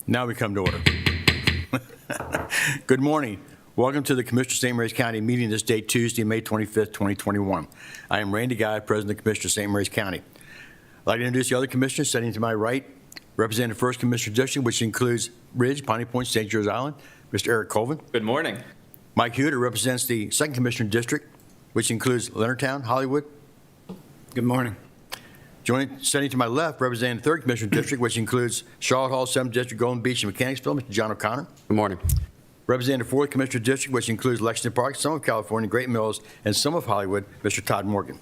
Now we come to order. Good morning. Welcome to the Commissioner of St. Mary's County meeting this day, Tuesday, May 25th, 2021. I am Randy Guy, President of the Commissioner of St. Mary's County. I'd like to introduce the other commissioners sitting to my right, representing the 1st Commissioner District, which includes Ridge, Piney Point, St. George Island, Mr. Eric Colvin. Good morning. Mike Hewitt, who represents the 2nd Commissioner District, which includes Leonardtown, Hollywood. Good morning. Sitting to my left, representing the 3rd Commissioner District, which includes Charlotte Hall, 7th District, Golden Beach, and Mechanicsville, Mr. John O'Connor. Good morning. Representing the 4th Commissioner District, which includes Lexington Park, some of California, Great Mills, and some of Hollywood, Mr. Todd Morgan.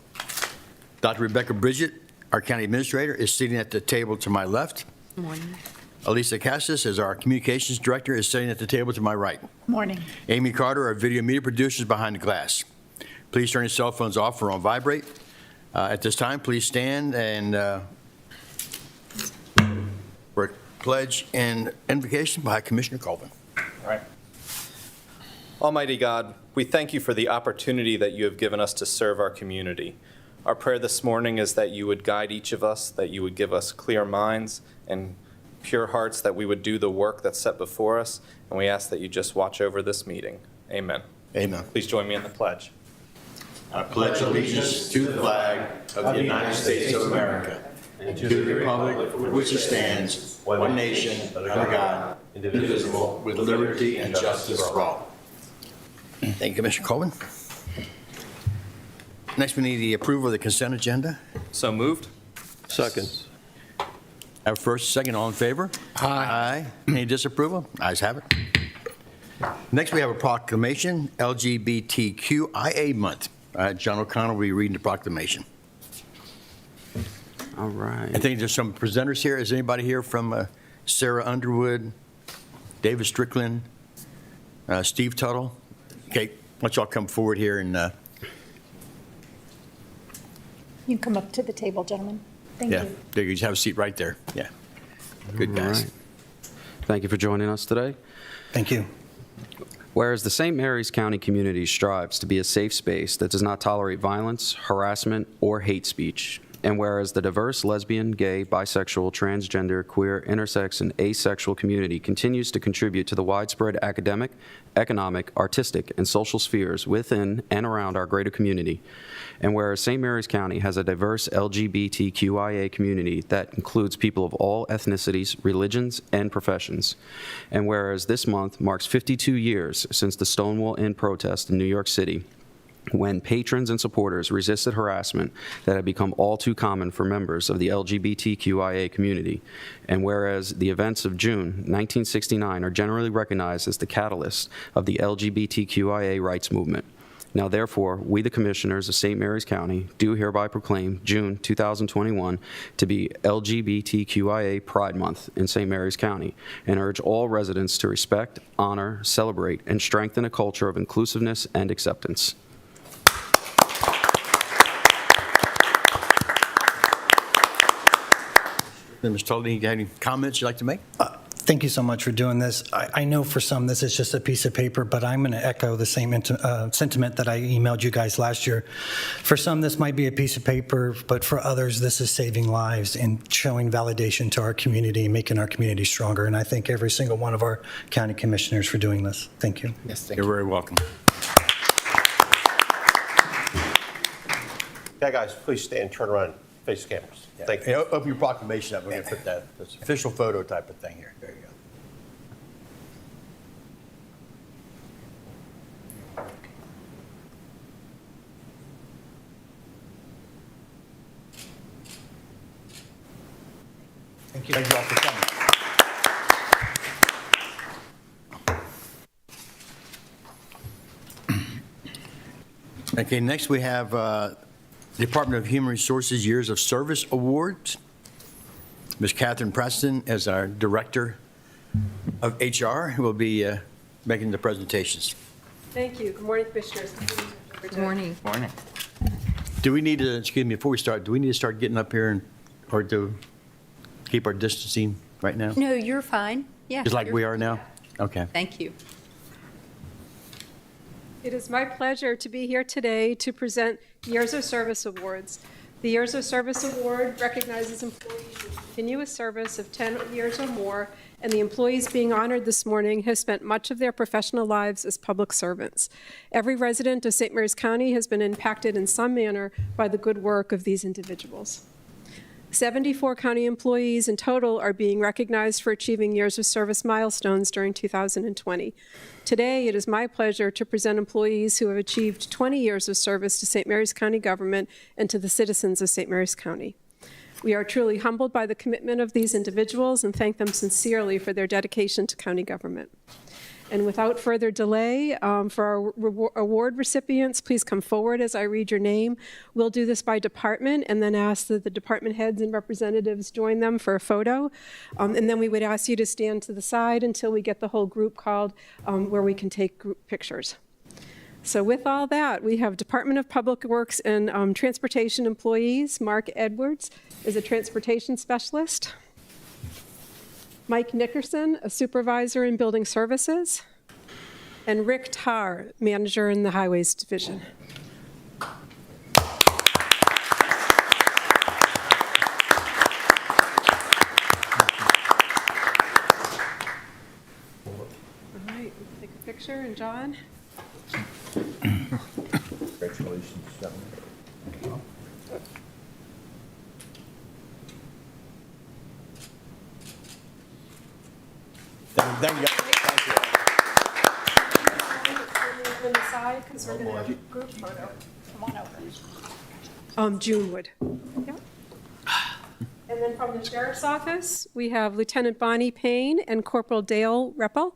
Dr. Rebecca Bridget, our County Administrator, is sitting at the table to my left. Good morning. Elisa Cassis, as our Communications Director, is sitting at the table to my right. Morning. Amy Carter, our Video Media Producer, is behind the glass. Please turn your cell phones off or on vibrate. At this time, please stand and for a pledge and invocation by Commissioner Colvin. All right. Almighty God, we thank you for the opportunity that you have given us to serve our community. Our prayer this morning is that you would guide each of us, that you would give us clear minds and pure hearts, that we would do the work that's set before us, and we ask that you just watch over this meeting. Amen. Amen. Please join me in the pledge. I pledge allegiance to the flag of the United States of America and to the republic for which it stands, one nation, under God, indivisible, with liberty and justice for all. Thank you, Commissioner Colvin. Next, we need the approval of the consent agenda. So moved. Second. Our first, second, all in favor? Aye. Any disapproval? Ayes have it. Next, we have a proclamation, LGBTQIA Month. John O'Connor will be reading the proclamation. All right. I think there's some presenters here. Is anybody here from Sarah Underwood, David Strickland, Steve Tuttle? Okay, why don't y'all come forward here and You can come up to the table, gentlemen. Thank yeah, you. there you just have a seat right there. Yeah, good All guys. right. Thank you for joining us today. Thank you. Whereas the St. Mary's County community strives to be a safe space that does not tolerate violence, harassment, or hate speech, and whereas the diverse lesbian, gay, bisexual, transgender, queer, intersex, and asexual community continues to contribute to the widespread academic, economic, artistic, and social spheres within and around our greater community, and whereas St. Mary's County has a diverse LGBTQIA community that includes people of all ethnicities, religions, and professions, and whereas this month marks 52 years since the Stonewall Inn protest in New York City, when patrons and supporters resisted harassment that had become all too common for members of the LGBTQIA community, and whereas the events of June 1969 are generally recognized as the catalyst of the LGBTQIA rights movement. Now, therefore, we, the Commissioners of St. Mary's County, do hereby proclaim June 2021 to be LGBTQIA Pride Month in St. Mary's County, and urge all residents to respect, honor, celebrate, and strengthen a culture of inclusiveness and acceptance. Mr. Tully, you got any comments you'd like to make? Thank you so much for doing this. I know for some this is just a piece of paper, but I'm going to echo the same sentiment that I emailed you guys last year. For some, this might be a piece of paper, but for others, this is saving lives and showing validation to our community and making our community stronger. And I thank every single one of our county commissioners for doing this. Thank you. Yes, thank you. You're very welcome. Yeah, guys, please stand, turn around, face the cameras. Yeah. Thank Hey, you. open your proclamation up. We're going to put that this official photo type of thing here. There you go. Thank you. Thank you all for coming. Okay, next we have Department of Human Resources Years of Service Awards. Ms. Catherine Preston as our Director of HR who will be making the presentations. Thank you. Good morning, Commissioners. Good morning. Morning. Do we need to, excuse me, before we start, do we need to start getting up here or to keep our distancing right now? No, you're fine. Yeah. Just like you're we are fine. now? Okay. Thank you. It is my pleasure to be here today to present Years of Service Awards. The Years of Service Award recognizes employees with continuous service of 10 years or more, and the employees being honored this morning have spent much of their professional lives as public servants. Every resident of St. Mary's County has been impacted in some manner by the good work of these individuals. 74 county employees in total are being recognized for achieving years of service milestones during 2020. Today, it is my pleasure to present employees who have achieved 20 years of service to St. Mary's County government and to the citizens of St. Mary's County. We are truly humbled by the commitment of these individuals and thank them sincerely for their dedication to county government. And without further delay, for our award recipients, please come forward as I read your name. We'll do this by department and then ask that the department heads and representatives join them for a photo. And then we would ask you to stand to the side until we get the whole group called where we can take group pictures. So with all that, we have Department of Public Works and Transportation employees. Mark Edwards is a transportation specialist. Mike Nickerson, a supervisor in building services, and Rick Tarr, manager in the highways division. All right, take a picture, and John? Congratulations, gentlemen. Thank you, guys. On the side, because we're going to have a group photo. Come on over. June would. Yep. And then from the sheriff's office, we have Lieutenant Bonnie Payne and Corporal Dale Reppel.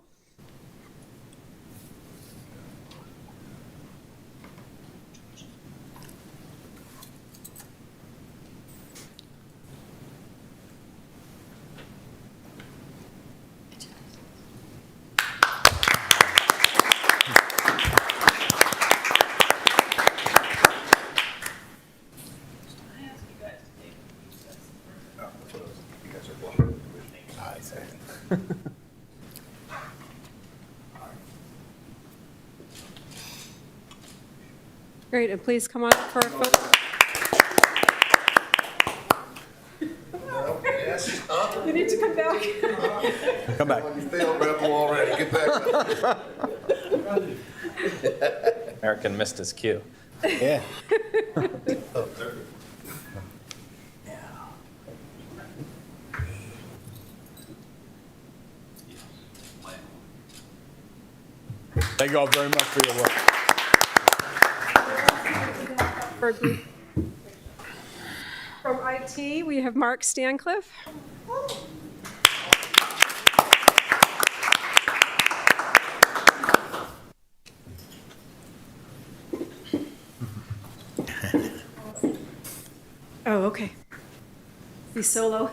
Great, and please come on up for a photo. You need to come back. Come back. You failed Rebel already, get back up. American missed his cue. Yeah. Thank you all very much for your work. From IT, we have Mark Stancliffe. Oh, okay. Be solo.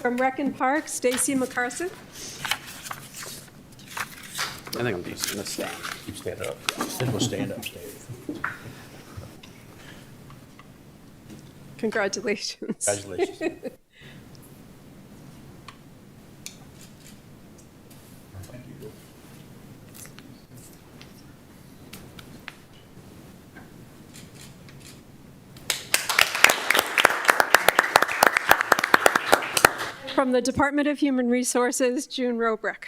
From Rec and Park, Stacy McCarson. I think I'm just going to stand. Keep standing up. Then we'll stand up. Congratulations. Congratulations. From the Department of Human Resources, June Robrick.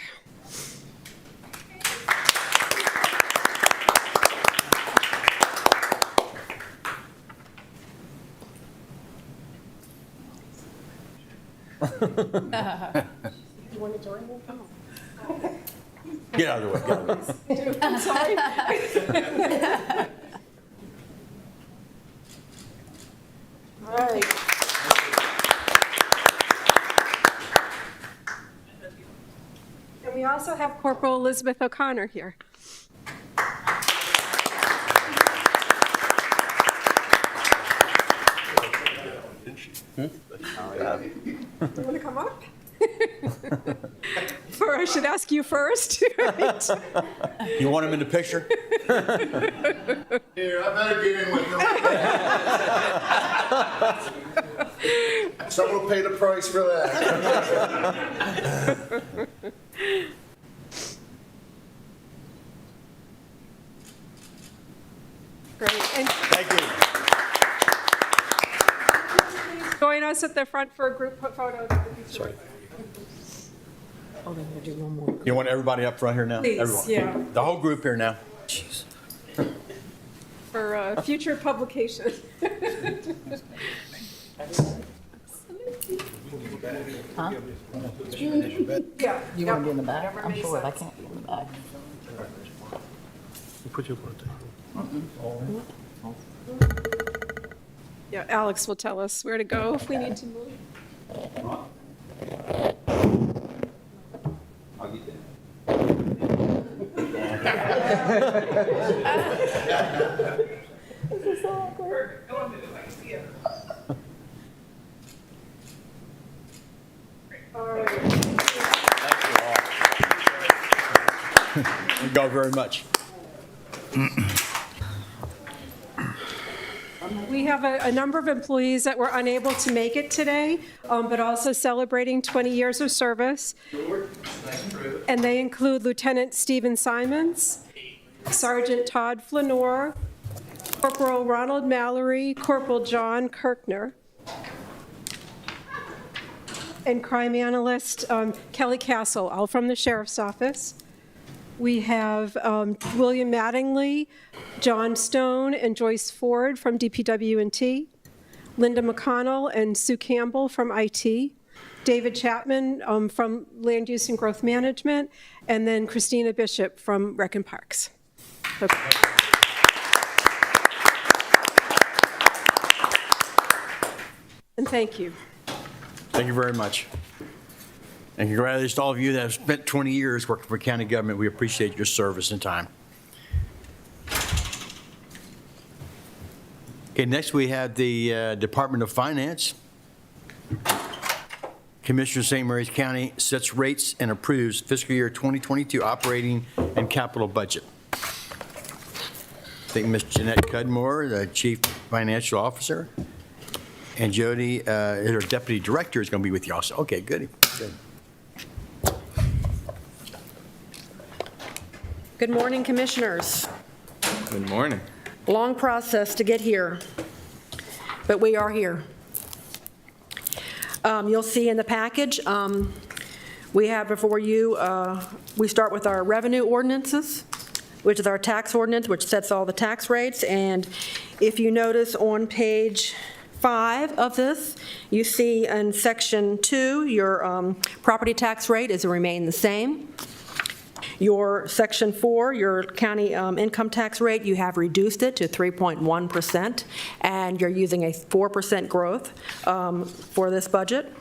You want to join me? Oh. Get out of the way. Get out of the way. I'm sorry. All right. And we also have Corporal Elizabeth O'Connor here. You want to come up? Or I should ask you first. Right? You want him in the picture? Here, I better get in with you. Someone will pay the price for that. Great. And Thank you. join us at the front for a group photo. Sorry. You want everybody up front here now? Please, Everyone. yeah. The whole group here now. Jeez. For future publication. Yeah. You want to be in the back? I'm sure I can't be in the back. Yeah, Alex will tell us where to go if we need to move. Thank you all very much. We have a number of employees that were unable to make it today, but also celebrating 20 years of service. And they include Lieutenant Stephen Simons, Sergeant Todd Flanor, Corporal Ronald Mallory, Corporal John Kirkner, and crime analyst Kelly Castle, all from the Sheriff's Office. We have William Mattingly, John Stone, and Joyce Ford from DPW&T, Linda McConnell and Sue Campbell from IT, David Chapman from Land Use and Growth Management, and then Christina Bishop from Rec and Parks. Okay. And thank you. Thank you very much. And congratulations to all of you that have spent 20 years working for county government. We appreciate your service and time. Okay, next we have the Department of Finance. Commissioner of St. Mary's County sets rates and approves fiscal year 2022 operating and capital budget. I think Ms. Jeanette Cudmore, the Chief Financial Officer, and Jody, her Deputy Director, is going to be with you also. Okay, good. Good. Good morning, Commissioners. Good morning. Long process to get here, but we are here. You'll see in the package, we have before you, we start with our revenue ordinances, which is our tax ordinance, which sets all the tax rates. And if you notice on page 5 of this, you see in section 2, your property tax rate is to remain the same. Your section 4, your county income tax rate, you have reduced it to 3.1%, and you're using a 4% growth for this budget.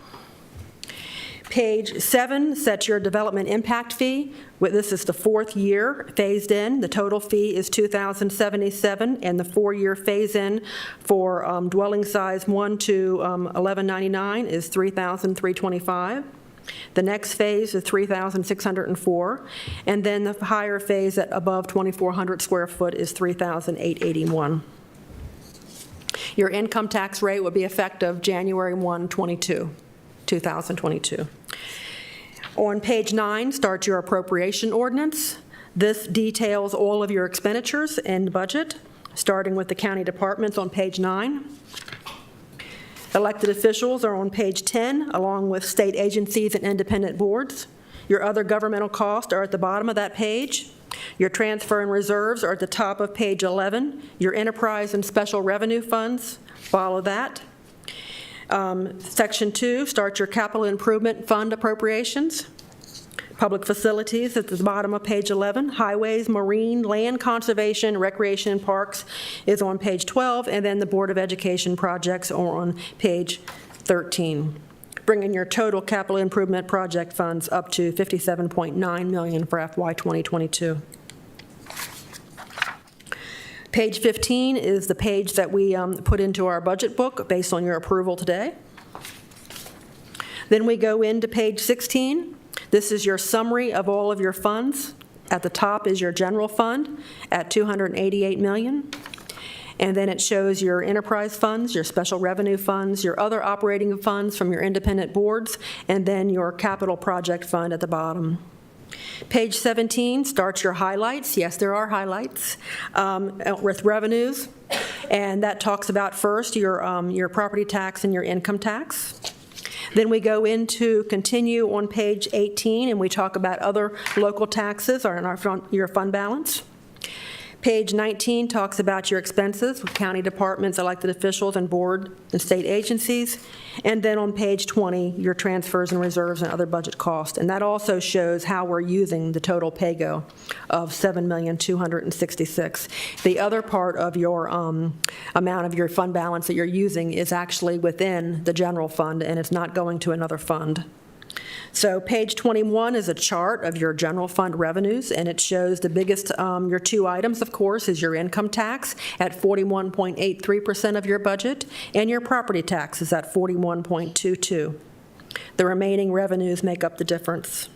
Page 7 sets your development impact fee. This is the 4th year phased in. The total fee is $2,077, and the 4-year phase-in for dwelling size 1 to 1199 is $3,325. The next phase is $3,604, and then the higher phase at above 2,400 square foot is $3,881. Your income tax rate will be effective January 1, 2022. On page 9 starts your appropriation ordinance. This details all of your expenditures and budget, starting with the county departments on page 9. Elected officials are on page 10, along with state agencies and independent boards. Your other governmental costs are at the bottom of that page. Your transfer and reserves are at the top of page 11. Your enterprise and special revenue funds follow that. Section 2 starts your capital improvement fund appropriations. Public facilities at the bottom of page 11. Highways, marine, land conservation, recreation, and parks is on page 12, and then the Board of Education projects are on page 13, bringing your total capital improvement project funds up to $57.9 million for FY 2022. Page 15 is the page that we put into our budget book based on your approval today. Then we go into page 16. This is your summary of all of your funds. At the top is your general fund at $288 million. And then it shows your enterprise funds, your special revenue funds, your other operating funds from your independent boards, and then your capital project fund at the bottom. Page 17 starts your highlights. Yes, there are highlights with revenues, and that talks about first your property tax and your income tax. Then we go into continue on page 18, and we talk about other local taxes or in your fund balance. Page 19 talks about your expenses with county departments, elected officials, and board and state agencies. And then on page 20, your transfers and reserves and other budget costs. And that also shows how we're using the total PAYGO of $7,266,000. The other part of your amount of your fund balance that you're using is actually within the general fund, and it's not going to another fund. So page 21 is a chart of your general fund revenues, and it shows the biggest, your two items, of course, is your income tax at 41.83% of your budget, and your property tax is at 41.22%. The remaining revenues make up the difference.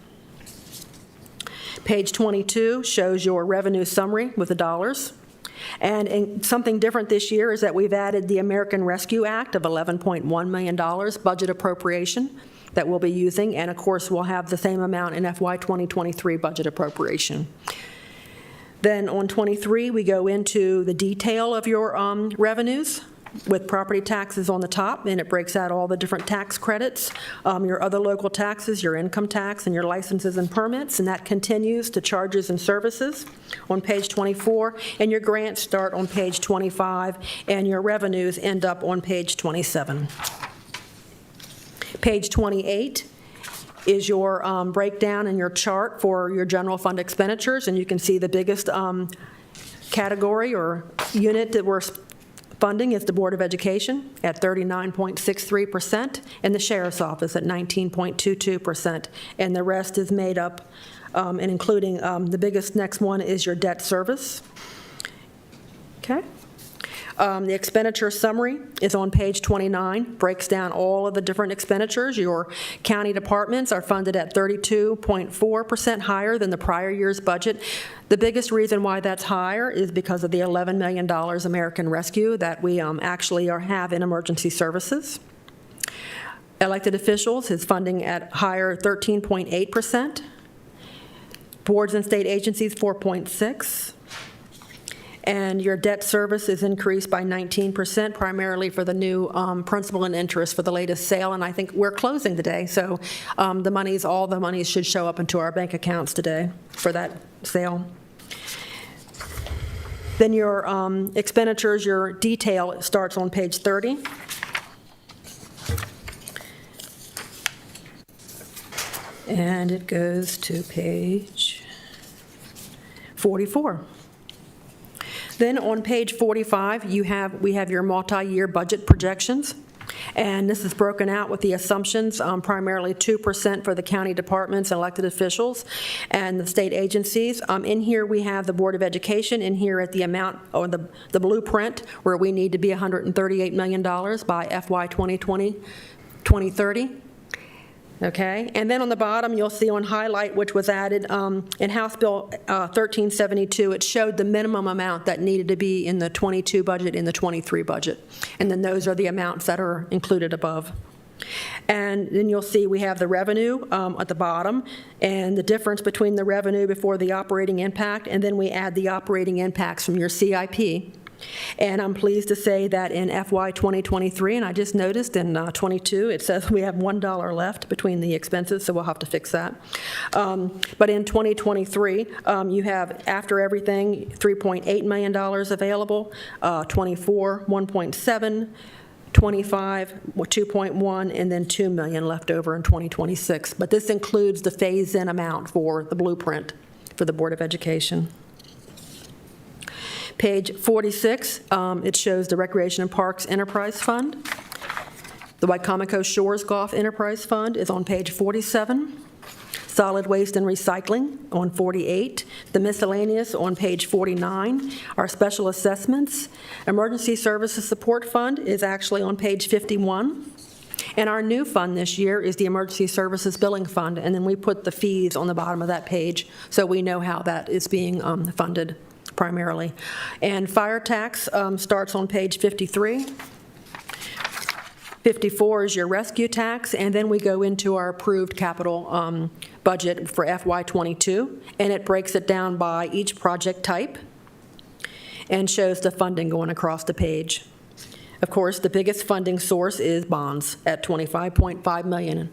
Page 22 shows your revenue summary with the dollars. And something different this year is that we've added the American Rescue Act of $11.1 million budget appropriation that we'll be using, and of course we'll have the same amount in FY 2023 budget appropriation. Then on 23, we go into the detail of your revenues with property taxes on the top, and it breaks out all the different tax credits, your other local taxes, your income tax, and your licenses and permits, and that continues to charges and services on page 24, and your grants start on page 25, and your revenues end up on page 27. Page 28 is your breakdown and your chart for your general fund expenditures, and you can see the biggest category or unit that we're funding is the Board of Education at 39.63%, and the Sheriff's Office at 19.22%, and the rest is made up, and including the biggest next one is your debt service. Okay. The expenditure summary is on page 29, breaks down all of the different expenditures. Your county departments are funded at 32.4% higher than the prior year's budget. The biggest reason why that's higher is because of the $11 million American Rescue that we actually have in emergency services. Elected officials is funding at higher 13.8%. Boards and state agencies 4.6%. And your debt service is increased by 19%, primarily for the new principal and interest for the latest sale. And I think we're closing today, so all the monies should show up into our bank accounts today for that sale. Then your expenditures, your detail starts on page 30. And it goes to page 44. Then on page 45, we have your multi-year budget projections, and this is broken out with the assumptions, primarily 2% for the county departments, elected officials, and the state agencies. In here, we have the Board of Education in here at the amount, or the blueprint, where we need to be $138 million by FY 2030. Okay, and then on the bottom, you'll see on highlight, which was added in House Bill 1372, it showed the minimum amount that needed to be in the 22 budget, in the 23 budget. And then those are the amounts that are included above. And then you'll see we have the revenue at the bottom, and the difference between the revenue before the operating impact, and then we add the operating impacts from your CIP. And I'm pleased to say that in FY 2023, and I just noticed in 22, it says we have $1 left between the expenses, so we'll have to fix that. But in 2023, you have, after everything, $3.8 million available, 24, 1.7, 25, 2.1, and then $2 million left over in 2026. But this includes the phase-in amount for the blueprint for the Board of Education. Page 46, it shows the Recreation and Parks Enterprise Fund. The Wicomico Shores Golf Enterprise Fund is on page 47. Solid Waste and Recycling on 48. The Miscellaneous on page 49. Our Special Assessments. Emergency Services Support Fund is actually on page 51. And our new fund this year is the Emergency Services Billing Fund, and then we put the fees on the bottom of that page so we know how that is being funded primarily. And fire tax starts on page 53. 54 is your rescue tax, and then we go into our approved capital budget for FY '22, and it breaks it down by each project type and shows the funding going across the page. Of course, the biggest funding source is bonds at $25.5 million.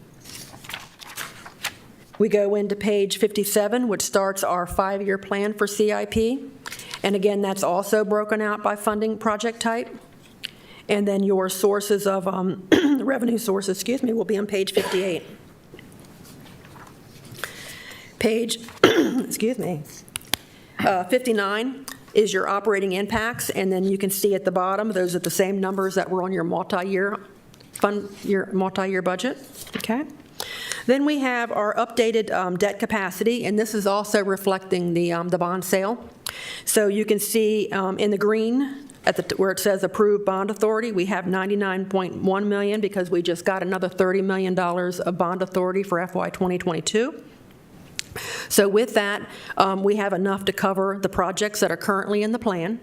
We go into page 57, which starts our 5-year plan for CIP. And again, that's also broken out by funding project type. And then your sources of revenue sources, will be on page 58. Page, 59 is your operating impacts, and then you can see at the bottom, those are the same numbers that were on your multi-year budget, okay? Then we have our updated debt capacity, and this is also reflecting the bond sale. So you can see in the green, where it says approved bond authority, we have $99.1 million because we just got another $30 million of bond authority for FY 2022. So with that, we have enough to cover the projects that are currently in the plan.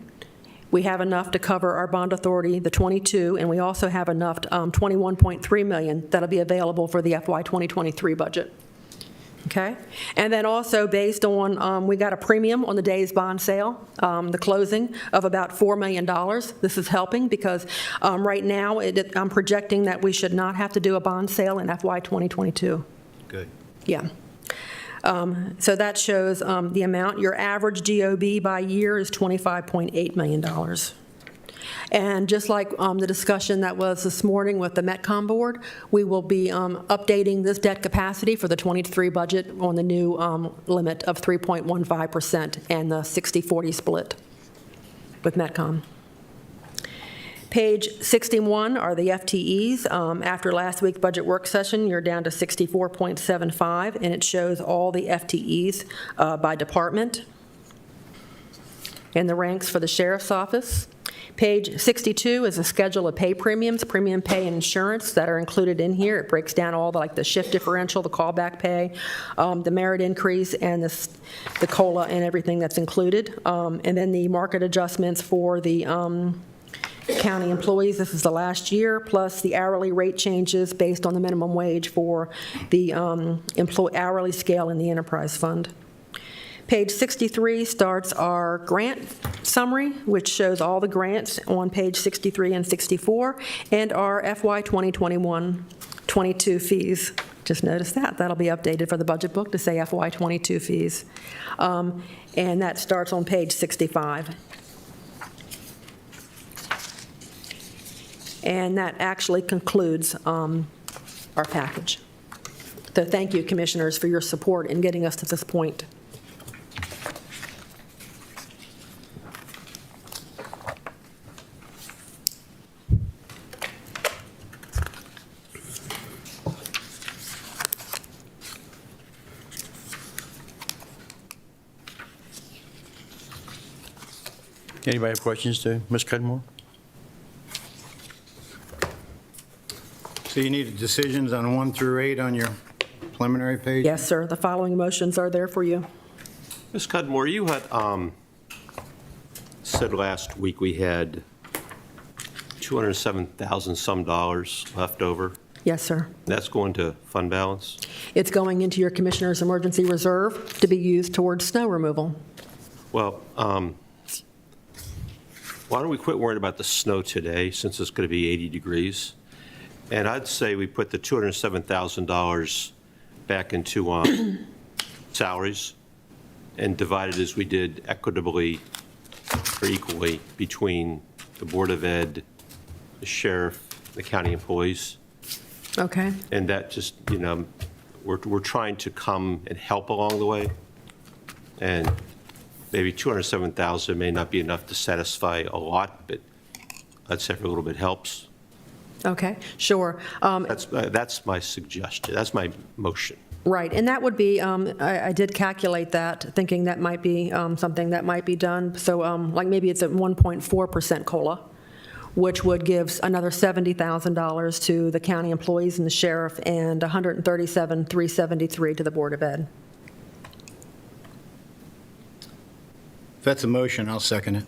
We have enough to cover our bond authority, the 22, and we also have enough, $21.3 million that'll be available for the FY 2023 budget. Okay? And then also based on, we got a premium on the day's bond sale, the closing of about $4 million. This is helping because right now I'm projecting that we should not have to do a bond sale in FY 2022. Good. Yeah. So that shows the amount. Your average GOB by year is $25.8 million. And just like the discussion that was this morning with the Metcom board, we will be updating this debt capacity for the 23 budget on the new limit of 3.15% and the 60-40 split with Metcom. Page 61 are the FTEs. After last week's budget work session, you're down to 64.75, and it shows all the FTEs by department and the ranks for the sheriff's office. Page 62 is a schedule of pay premiums, premium pay and insurance that are included in here. It breaks down all the shift differential, the callback pay, the merit increase, and the COLA and everything that's included. And then the market adjustments for the county employees, this is the last year, plus the hourly rate changes based on the minimum wage for the hourly scale in the enterprise fund. Page 63 starts our grant summary, which shows all the grants on page 63 and 64, and our FY 2021-22 fees. Just notice that. That'll be updated for the budget book to say FY 22 fees. And that starts on page 65. And that actually concludes our package. So thank you, Commissioners, for your support in getting us to this point. Anybody have questions to Ms. Cudmore? So you need decisions on 1 through 8 on your preliminary page? Yes, sir. The following motions are there for you. Ms. Cudmore, you had said last week we had $207,000 some dollars left over. Yes, sir. That's going to fund balance? It's going into your Commissioner's Emergency Reserve to be used towards snow removal. Well, why don't we quit worrying about the snow today, since it's going to be 80 degrees? And I'd say we put the $207,000 back into salaries and divide it as we did equitably or equally between the Board of Ed, the sheriff, the county employees. Okay. And that just, we're trying to come and help along the way. And maybe $207,000 may not be enough to satisfy a lot, but I'd say every little bit helps. Okay, sure. That's my suggestion. That's my motion. Right, and that would be, I did calculate that, thinking that might be something that might be done. So like maybe it's at 1.4% COLA, which would give another $70,000 to the county employees and the sheriff, and $137,373 to the Board of Ed. If that's a motion, I'll second it.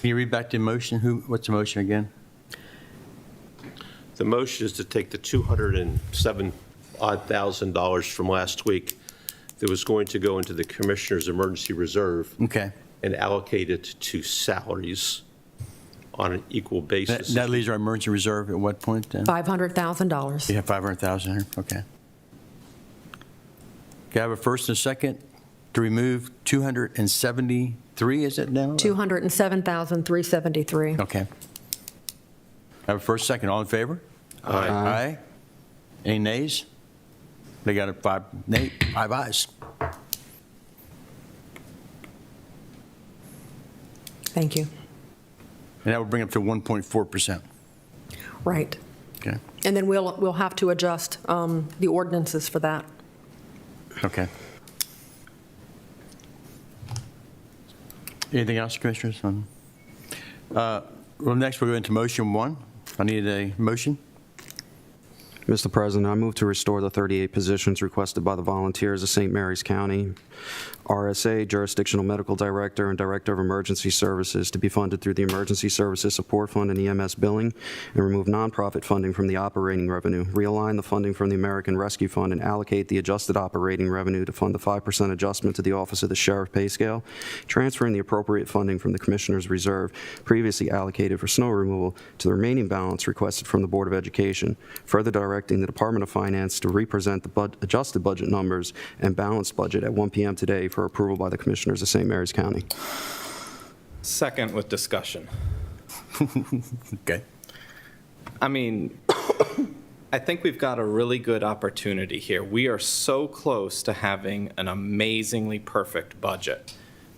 Can you read back the motion? What's the motion again? The motion is to take the $207,000 from last week that was going to go into the Commissioner's Emergency Reserve Okay. and allocate it to salaries on an equal basis. That leaves our emergency reserve at what point then? $500,000. You have 500,000 here? Okay. Can I have a first and a second to remove 273, is it now? 207,373. Okay. I have a first, second. All in favor? Aye. Aye. Any nays? They got a 5 ayes. Thank you. And that would bring up to 1.4%. Right. Okay. And then we'll have to adjust the ordinances for that. Okay. Anything else, Commissioners? Well, next we'll go into motion 1. I need a motion. Mr. President, I move to restore the 38 positions requested by the volunteers of St. Mary's County, RSA, Jurisdictional Medical Director, and Director of Emergency Services to be funded through the Emergency Services Support Fund and EMS billing, and remove nonprofit funding from the operating revenue, realign the funding from the American Rescue Fund, and allocate the adjusted operating revenue to fund the 5% adjustment to the Office of the Sheriff pay scale, transferring the appropriate funding from the Commissioner's Reserve previously allocated for snow removal to the remaining balance requested from the Board of Education, further directing the Department of Finance to represent the adjusted budget numbers and balanced budget at 1 p.m. today for approval by the Commissioners of St. Mary's County. Second with discussion. Okay. I mean, I think we've got a really good opportunity here. We are so close to having an amazingly perfect budget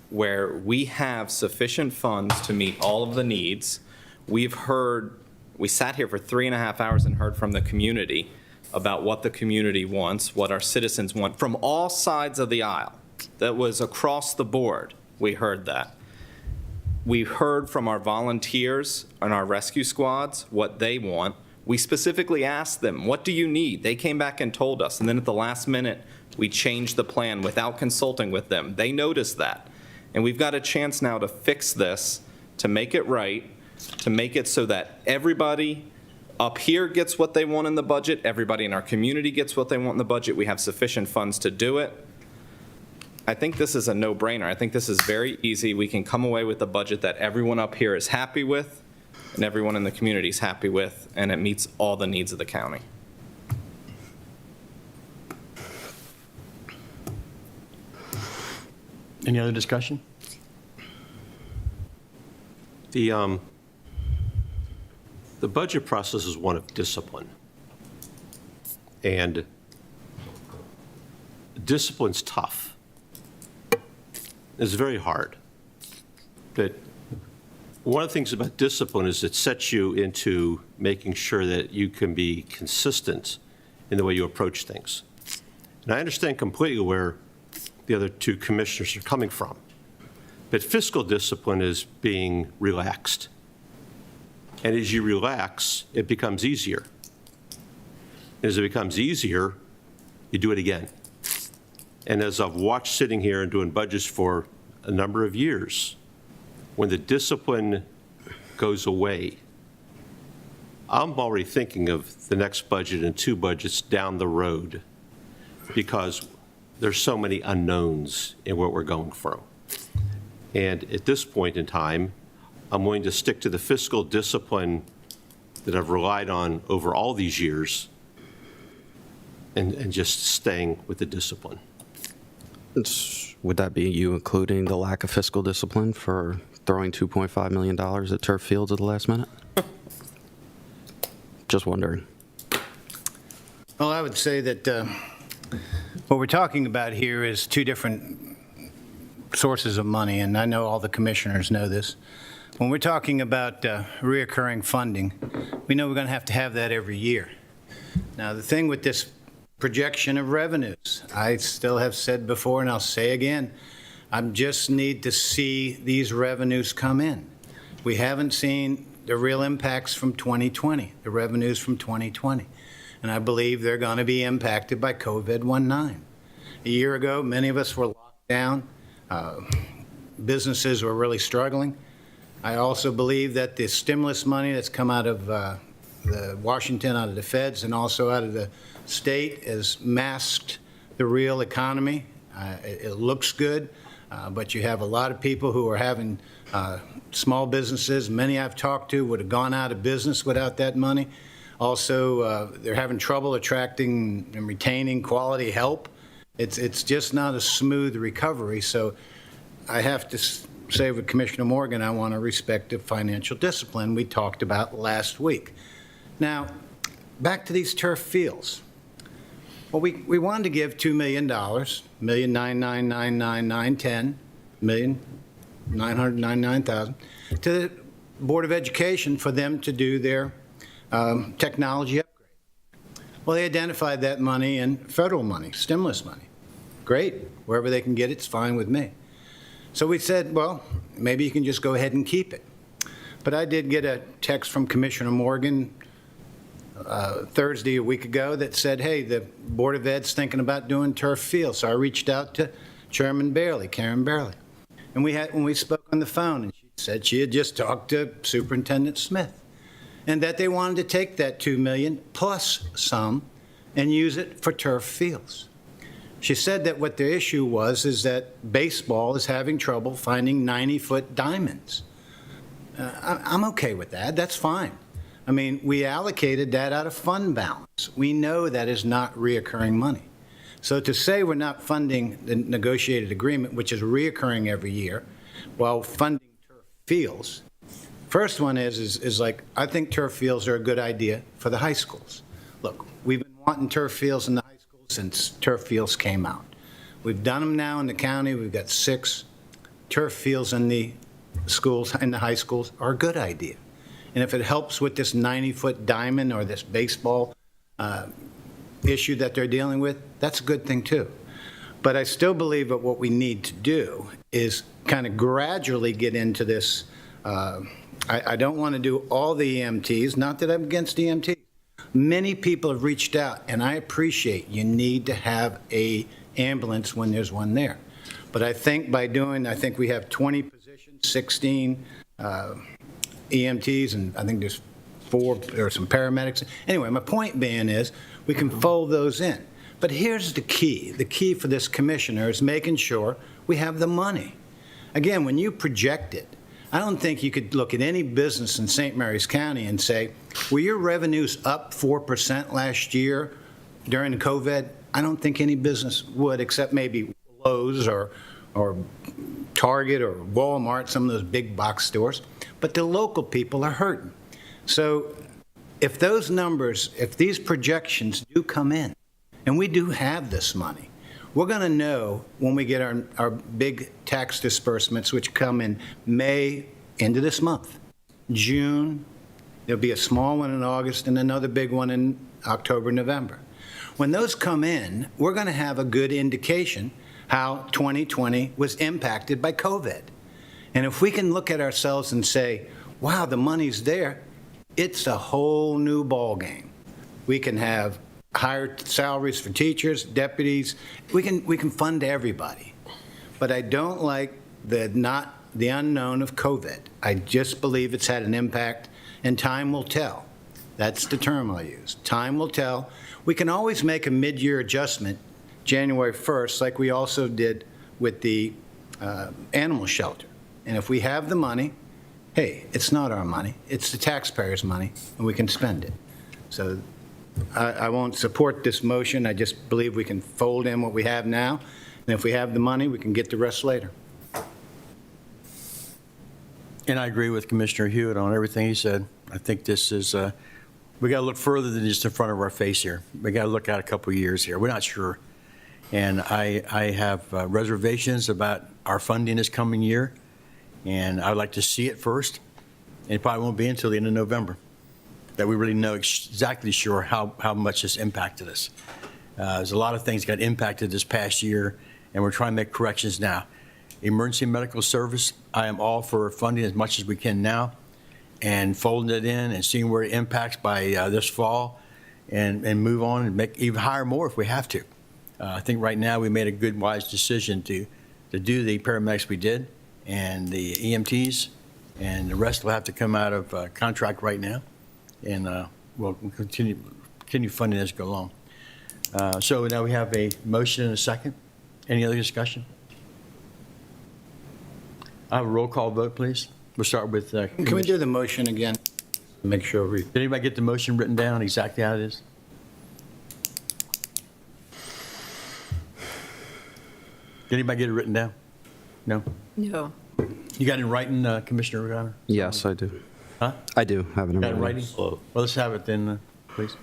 where we have sufficient funds to meet all of the needs. We sat here for 3.5 hours and heard from the community about what the community wants, what our citizens want, from all sides of the aisle. That was across the board, we heard that. We heard from our volunteers and our rescue squads what they want. We specifically asked them, what do you need? They came back and told us, and then at the last minute, we changed the plan without consulting with them. They noticed that. And we've got a chance now to fix this, to make it right, to make it so that everybody up here gets what they want in the budget, everybody in our community gets what they want in the budget, we have sufficient funds to do it. I think this is a no-brainer. I think this is very easy. We can come away with a budget that everyone up here is happy with and everyone in the community is happy with, and it meets all the needs of the county. Any other discussion? The budget process is one of discipline. And discipline's tough. It's very hard. But one of the things about discipline is it sets you into making sure that you can be consistent in the way you approach things. And I understand completely where the other two commissioners are coming from. But fiscal discipline is being relaxed. And as you relax, it becomes easier. And as it becomes easier, you do it again. And as I've watched sitting here and doing budgets for a number of years, when the discipline goes away, I'm already thinking of the next budget and 2 budgets down the road because there's so many unknowns in what we're going through. And at this point in time, I'm willing to stick to the fiscal discipline that I've relied on over all these years and just staying with the discipline. Would that be you including the lack of fiscal discipline for throwing $2.5 million at turf fields at the last minute? Just wondering. Well, I would say that what we're talking about here is 2 different sources of money, and I know all the commissioners know this. When we're talking about reoccurring funding, we know we're going to have that every year. Now, the thing with this projection of revenues, I still have said before and I'll say again, I just need to see these revenues come in. We haven't seen the real impacts from 2020, the revenues from 2020. And I believe they're going to be impacted by COVID-19. A year ago, many of us were locked down. Businesses were really struggling. I also believe that the stimulus money that's come out of the Washington, out of the feds, and also out of the state has masked the real economy. It looks good, but you have a lot of people who are having small businesses. Many I've talked to would have gone out of business without that money. Also, they're having trouble attracting and retaining quality help. It's just not a smooth recovery. So I have to say with Commissioner Morgan, I want to respect the financial discipline we talked about last week. Now, back to these turf fields. Well, we wanted to give $2 million, $1,999,910, $1,999,000 to the Board of Education for them to do their technology upgrade. Well, they identified that money in federal money, stimulus money. Great, wherever they can get it's fine with me. So we said, well, maybe you can just go ahead and keep it. But I did get a text from Commissioner Morgan Thursday, a week ago, that said, hey, the Board of Ed's thinking about doing turf fields. So I reached out to Chairman Bailey, Karen Bailey. And when we spoke on the phone, and she said she had just talked to Superintendent Smith, and that they wanted to take that $2 million plus some and use it for turf fields. She said that what the issue was is that baseball is having trouble finding 90-foot diamonds. I'm okay with that. That's fine. I mean, we allocated that out of fund balance. We know that is not reoccurring money. So to say we're not funding the negotiated agreement, which is reoccurring every year, while funding turf fields, first one is like, I think turf fields are a good idea for the high schools. Look, we've been wanting turf fields in the high schools since turf fields came out. We've done them now in the county. We've got 6 turf fields in the schools, in the high schools, are a good idea. And if it helps with this 90-foot diamond or this baseball issue that they're dealing with, that's a good thing too. But I still believe that what we need to do is kind of gradually get into this. I don't want to do all the EMTs, not that I'm against EMTs. Many people have reached out, and I appreciate you need to have a ambulance when there's one there. But I think I think we have 20 positions, 16 EMTs, and I think there's 4, there are some paramedics. Anyway, my point being is we can fold those in. But here's the key. The key for this commissioner is making sure we have the money. Again, when you project it, I don't think you could look at any business in St. Mary's County and say, were your revenues up 4% last year during COVID? I don't think any business would, except maybe Lowe's or Target or Walmart, some of those big box stores. But the local people are hurting. So if those numbers, if these projections do come in, and we do have this money, we're going to know when we get our big tax disbursements, which come in May, end of this month. June, there'll be a small one in August and another big one in October, November. When those come in, we're going to have a good indication how 2020 was impacted by COVID. And if we can look at ourselves and say, wow, the money's there, it's a whole new ballgame. We can have higher salaries for teachers, deputies. We can fund everybody. But I don't like the unknown of COVID. I just believe it's had an impact, and time will tell. That's the term I'll use. Time will tell. We can always make a mid-year adjustment January 1st, like we also did with the animal shelter. And if we have the money, hey, it's not our money. It's the taxpayers' money, and we can spend it. So I won't support this motion. I just believe we can fold in what we have now, and if we have the money, we can get the rest later. And I agree with Commissioner Hewitt on everything he said. I think this is, we got to look further than just in front of our face here. We got to look out a couple of years here. We're not sure. And I have reservations about our funding this coming year, and I'd like to see it first. And it probably won't be until the end of November that we really know exactly sure how much this impacted us. There's a lot of things got impacted this past year, and we're trying to make corrections now. Emergency medical service, I am all for funding as much as we can now and folding it in and seeing where it impacts by this fall and move on and even hire more if we have to. I think right now we made a good, wise decision to do the paramedics we did and the EMTs. and the rest will have to come out of contract right now, and we'll continue funding as we go along. So now we have a motion and a second. Any other discussion? I have a roll call vote, please. We'll start with. Can we do the motion again? Make sure we. Did anybody get the motion written down exactly how it is? Did anybody get it written down? No? No. You got it in writing, Commissioner O'Connor? Yes, I do. Huh? I do have it in Got it in writing. writing? Well, let's have it then, please.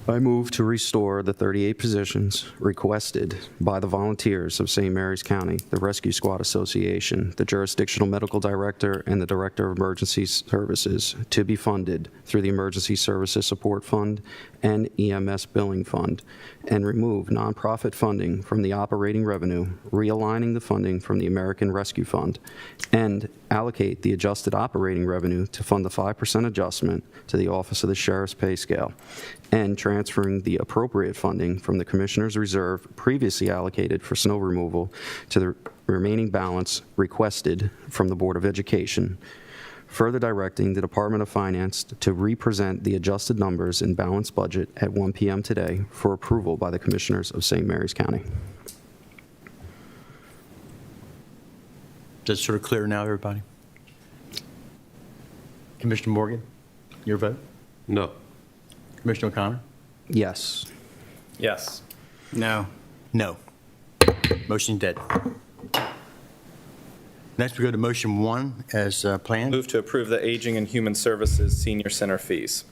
I move to restore the 38 positions requested by the volunteers of St. Mary's County, the Rescue Squad Association, the Jurisdictional Medical Director, and the Director of Emergency Services to be funded through the Emergency Services Support Fund and EMS Billing Fund, and remove nonprofit funding from the operating revenue, realigning the funding from the American Rescue Fund, and allocate the adjusted operating revenue to fund the 5% adjustment to the Office of the Sheriff's pay scale, and transferring the appropriate funding from the Commissioner's Reserve previously allocated for snow removal to the remaining balance requested from the Board of Education, further directing the Department of Finance to re-present the adjusted numbers in balanced budget at 1 p.m. today for approval by the Commissioners of St. Mary's County. Is that sort of clear now, everybody? Commissioner Morgan, your vote? No. Commissioner O'Connor? Yes. Yes. No. No. Motion dead. Next, we go to motion 1 as planned. Move to approve the Aging and Human Services Senior Center fees.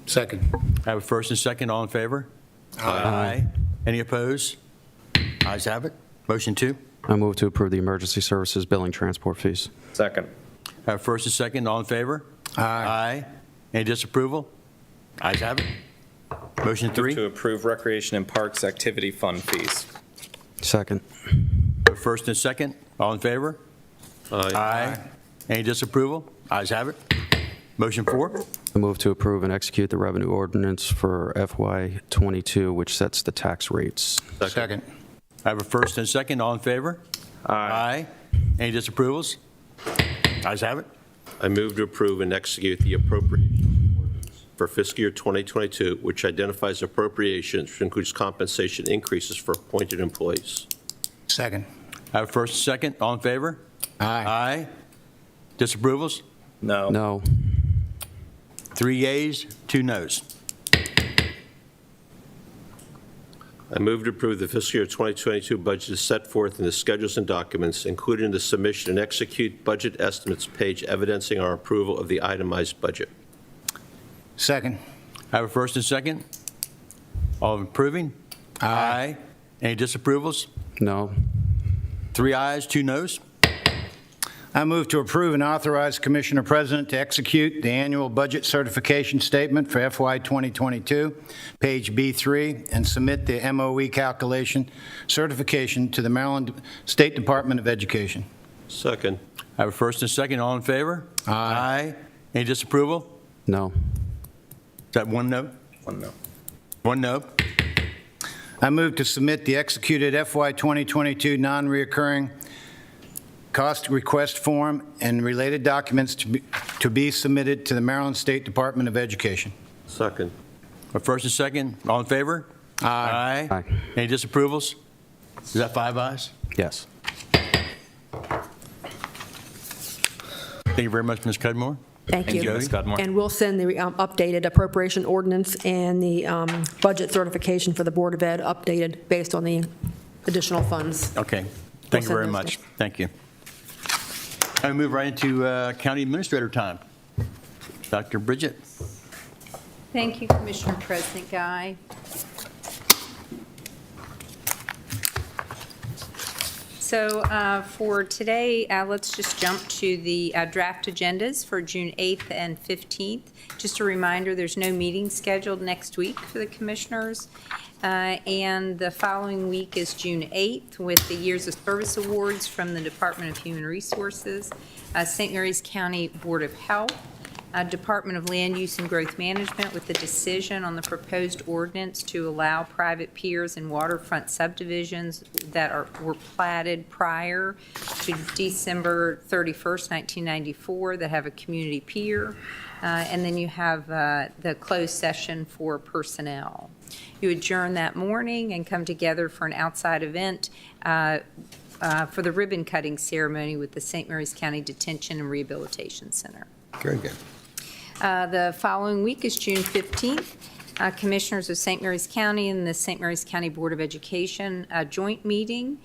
Second. I have a first and second. All in favor? Aye. Any opposed? Ayes have it. Motion 2. I move to approve the Emergency Services Billing Transport fees. Second. I have a first and second. All in favor? Aye. Any disapproval? Ayes have it. Motion 3. Move to approve Recreation and Parks Activity Fund fees. Second. First and second. All in favor? Aye. Any disapproval? Ayes have it. Motion 4. I move to approve and execute the revenue ordinance for FY22, which sets the tax rates. Second. I have a first and second. All in favor? Aye. Any disapprovals? Ayes have it. I move to approve and execute the appropriation ordinance for fiscal year 2022, which identifies appropriations, which includes compensation increases for appointed employees. Second. I have a first and second. All in favor? Aye. Aye. Disapprovals? No. No. 3 yeas, 2 noes. I move to approve the fiscal year 2022 budget as set forth in the schedules and documents, including the submission and execute budget estimates page evidencing our approval of the itemized budget. Second. I have a first and second. All approving? Aye. Any disapprovals? No. 3 ayes, 2 noes. I move to approve and authorize Commissioner President to execute the annual budget certification statement for FY 2022, page B3, and submit the MOE calculation certification to the Maryland State Department of Education. Second. I have a first and second. All in favor? Aye. Any disapproval? No. Is that 1 no? 1 no. 1 no. I move to submit the executed FY 2022 non-reoccurring cost request form and related documents to be submitted to the Maryland State Department of Education. Second. A first and second. All in favor? Aye. Aye. Any disapprovals? Is that 5 ayes? Yes. Thank you very much, Ms. Cudmore. Thank you. Jody? And we'll send the updated appropriation ordinance and the budget certification for the Board of Ed updated based on the additional funds. Okay. Thank you We'll very send those much. Thank you. I move right into county administrator time. Dr. Bridget. Thank you, Commissioner President Guy. So for today, let's just jump to the draft agendas for June 8th and 15th. Just a reminder, there's no meeting scheduled next week for the commissioners. And the following week is June 8th with the Years of Service Awards from the Department of Human Resources, St. Mary's County Board of Health, Department of Land Use and Growth Management with the decision on the proposed ordinance to allow private piers and waterfront subdivisions that were platted prior to December 31st, 1994, that have a community pier. And then you have the closed session for personnel. You adjourn that morning and come together for an outside event for the ribbon cutting ceremony with the St. Mary's County Detention and Rehabilitation Center. Very good. The following week is June 15th. Commissioners of St. Mary's County and the St. Mary's County Board of Education joint meeting.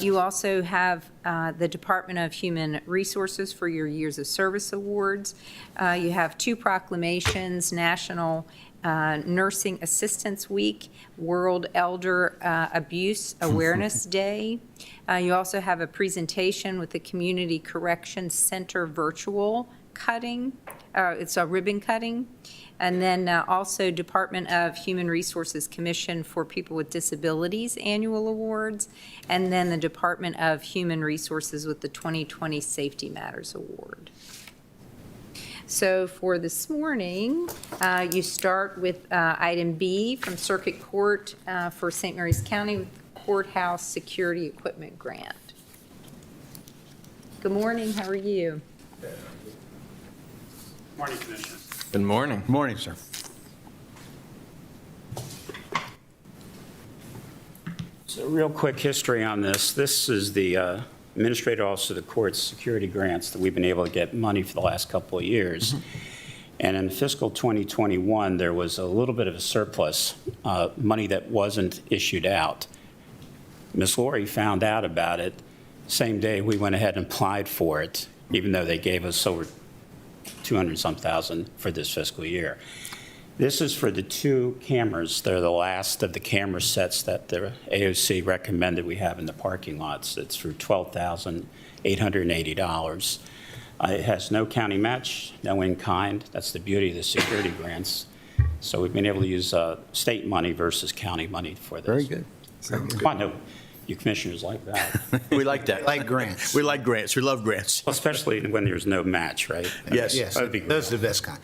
You also have the Department of Human Resources for your Years of Service Awards. You have 2 proclamations, National Nursing Assistance Week, World Elder Abuse Awareness Day. You also have a presentation with the Community Corrections Center virtual cutting. It's a ribbon cutting. And then also Department of Human Resources Commission for People with Disabilities Annual Awards. And then the Department of Human Resources with the 2020 Safety Matters Award. So for this morning, you start with item B from Circuit Court for St. Mary's County with the Courthouse Security Equipment Grant. Good morning, how are you? Morning, Commissioners. Good morning. Morning, sir. So real quick history on this. This is the Administrative Office of the Court's security grants that we've been able to get money for the last couple of years. And in fiscal 2021, there was a little bit of a surplus, money that wasn't issued out. Ms. Lori found out about it. Same day, we went ahead and applied for it, even though they gave us over 200-some thousand for this fiscal year. This is for the 2 cameras. They're the last of the camera sets that the AOC recommended we have in the parking lots. It's for $12,880. It has no county match, no in-kind. That's the beauty of the security grants. So we've been able to use state money versus county money for this. Very good. Well, I know you commissioners like that. We like that. Like grants. We like grants. We love grants. Especially when there's no match, right? Yes. Yes, That'd be great. those are the best kind.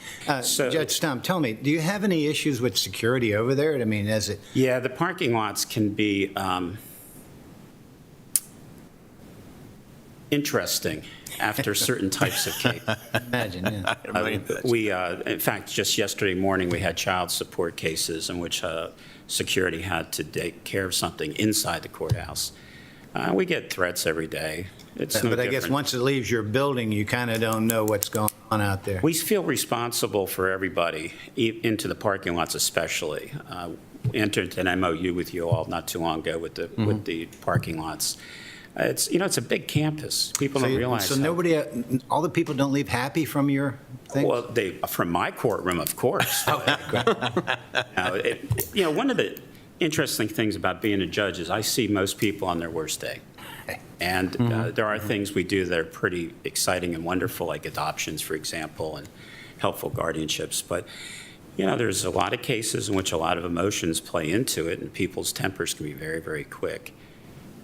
So- Judge Stump, tell me, do you have any issues with security over there? I mean, is it, Yeah, the parking lots can be interesting after certain types of case. imagine, yeah. In fact, just yesterday morning, we had child support cases in which security had to take care of something inside the courthouse. We get threats every day. It's no But I guess different. once it leaves your building, you kind of don't know what's going on out there. We feel responsible for everybody, into the parking lots especially. Entered an MOU with you all not too long ago with the parking lots. It's a big campus. People don't realize. So how- nobody, all the people don't leave happy from your thing? Well, from my courtroom, of course. One of the interesting things about being a judge is I see most people on their worst day. And there are things we do that are pretty exciting and wonderful, like adoptions, for example, and helpful guardianships. But, there's a lot of cases in which a lot of emotions play into it, and people's tempers can be very, very quick.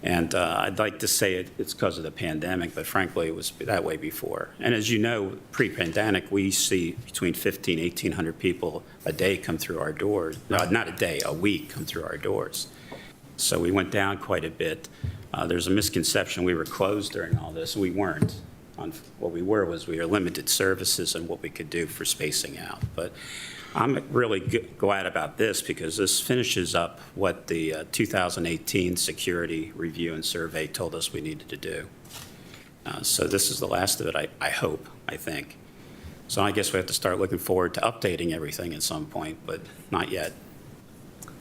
And I'd like to say it's because of the pandemic, but frankly, it was that way before. And as you know, pre-pandemic, we see between 1,500, 1,800 people a day come through our doors. Not a day, a week come through our doors. So we went down quite a bit. There's a misconception we were closed during all this. We weren't. What we were limited services and what we could do for spacing out. But I'm really glad about this because this finishes up what the 2018 security review and survey told us we needed to do. So this is the last of it, I hope, I think. So I guess we have to start looking forward to updating everything at some point, but not yet.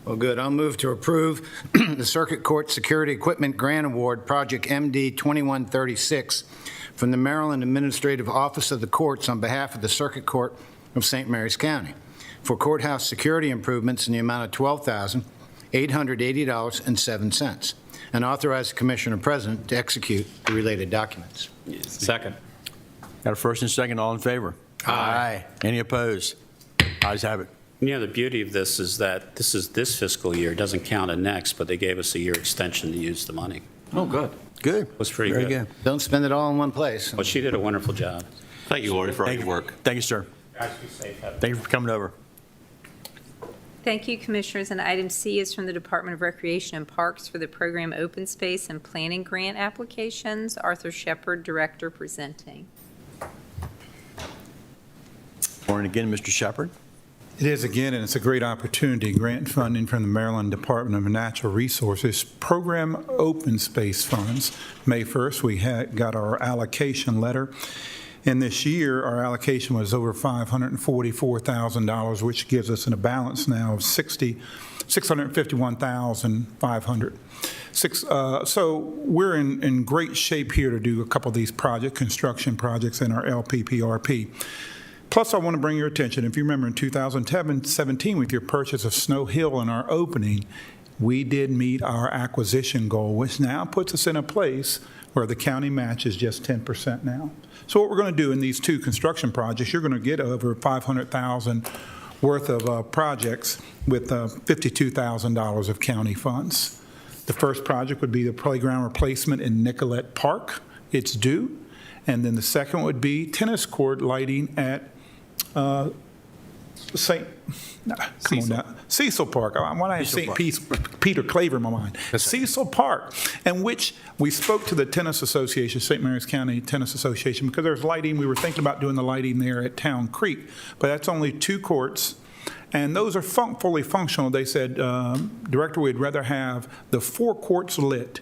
Well, good. I'll move to approve the Circuit Court Security Equipment Grant Award, Project MD 2136, from the Maryland Administrative Office of the Courts on behalf of the Circuit Court of St. Mary's County for courthouse security improvements in the amount of $12,880.07, and authorize the Commissioner President to execute the related documents. Second. Got a first and second, all in favor? Aye. Any opposed? Ayes have it. The beauty of this is that this is this fiscal year, it doesn't count on next, but they gave us a year extension to use the money. Oh, good. Good. Was pretty Very good. Don't spend it all in one place. Well, she did a wonderful job. Thank you, Lori, for all Thank your you. work. Thank you, sir. Guys, be safe. Have a Thank you for coming over. Thank you, Commissioners. And item C is from the Department of Recreation and Parks for the program Open Space and Planning Grant applications. Arthur Shepard, Director, presenting. Morning again, Mr. Shepard. It is again, and it's a great opportunity, grant funding from the Maryland Department of Natural Resources, Program Open Space Funds. May 1st, we got our allocation letter. And this year, our allocation was over $544,000, which gives us a balance now of $651,500. So we're in great shape here to do a couple of these construction projects in our LPPRP. Plus, I want to bring your attention, if you remember in 2017 with your purchase of Snow Hill and our opening, we did meet our acquisition goal, which now puts us in a place where the county match is just 10% now. So what we're going to do in these two construction projects, you're going to get over $500,000 worth of projects with $52,000 of county funds. The first project would be the playground replacement in Nicollet Park. It's due. And then the second would be tennis court lighting at Cecil Park. Why do I have St. Peter Claver in my mind? Cecil Park, in which we spoke to the Tennis Association, St. Mary's County Tennis Association, because there's lighting. We were thinking about doing the lighting there at Town Creek, but that's only 2 courts. And those are fully functional. They said, Director, we'd rather have the 4 courts lit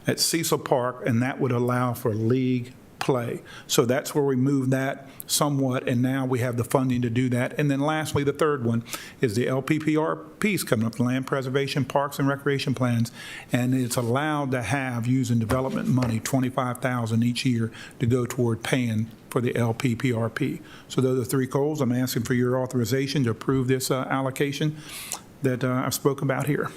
at Cecil Park, and that would allow for league play. So that's where we moved that somewhat, and now we have the funding to do that. And then lastly, the third one is the LPPRPs coming up, the Land Preservation, Parks and Recreation Plans, and it's allowed to have, using development money, $25,000 each year to go toward paying for the LPPRP. So those are 3 goals. I'm asking for your authorization to approve this allocation that I've spoken about here.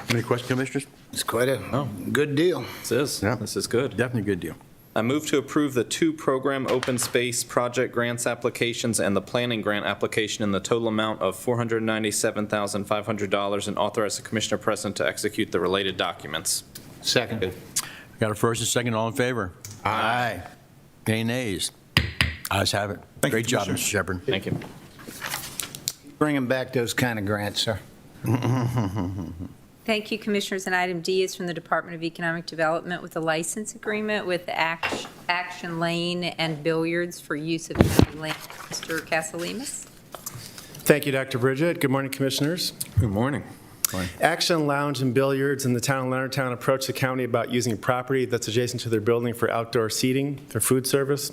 Any questions, Commissioners? It's quite a good deal. This is good. Definitely a good deal. I move to approve the 2 program open space project grants applications and the planning grant application in the total amount of $497,500 and authorize the Commissioner President to execute the related documents. Second. Got a first and second, all in favor? Aye. Any nays? Ayes have it. Thank you, Great job, Commissioner. Mr. Shepard. Thank you. Bringing back those kind of grants, sir. Thank you, Commissioners. And item D is from the Department of Economic Development with a license agreement with Action Lane and Billiards for use of county land. Mr. Casalemas? Thank you, Dr. Bridget. Good morning, Commissioners. Good morning. Action Lounge and Billiards in the town of Leonardtown approached the county about using property that's adjacent to their building for outdoor seating for food service.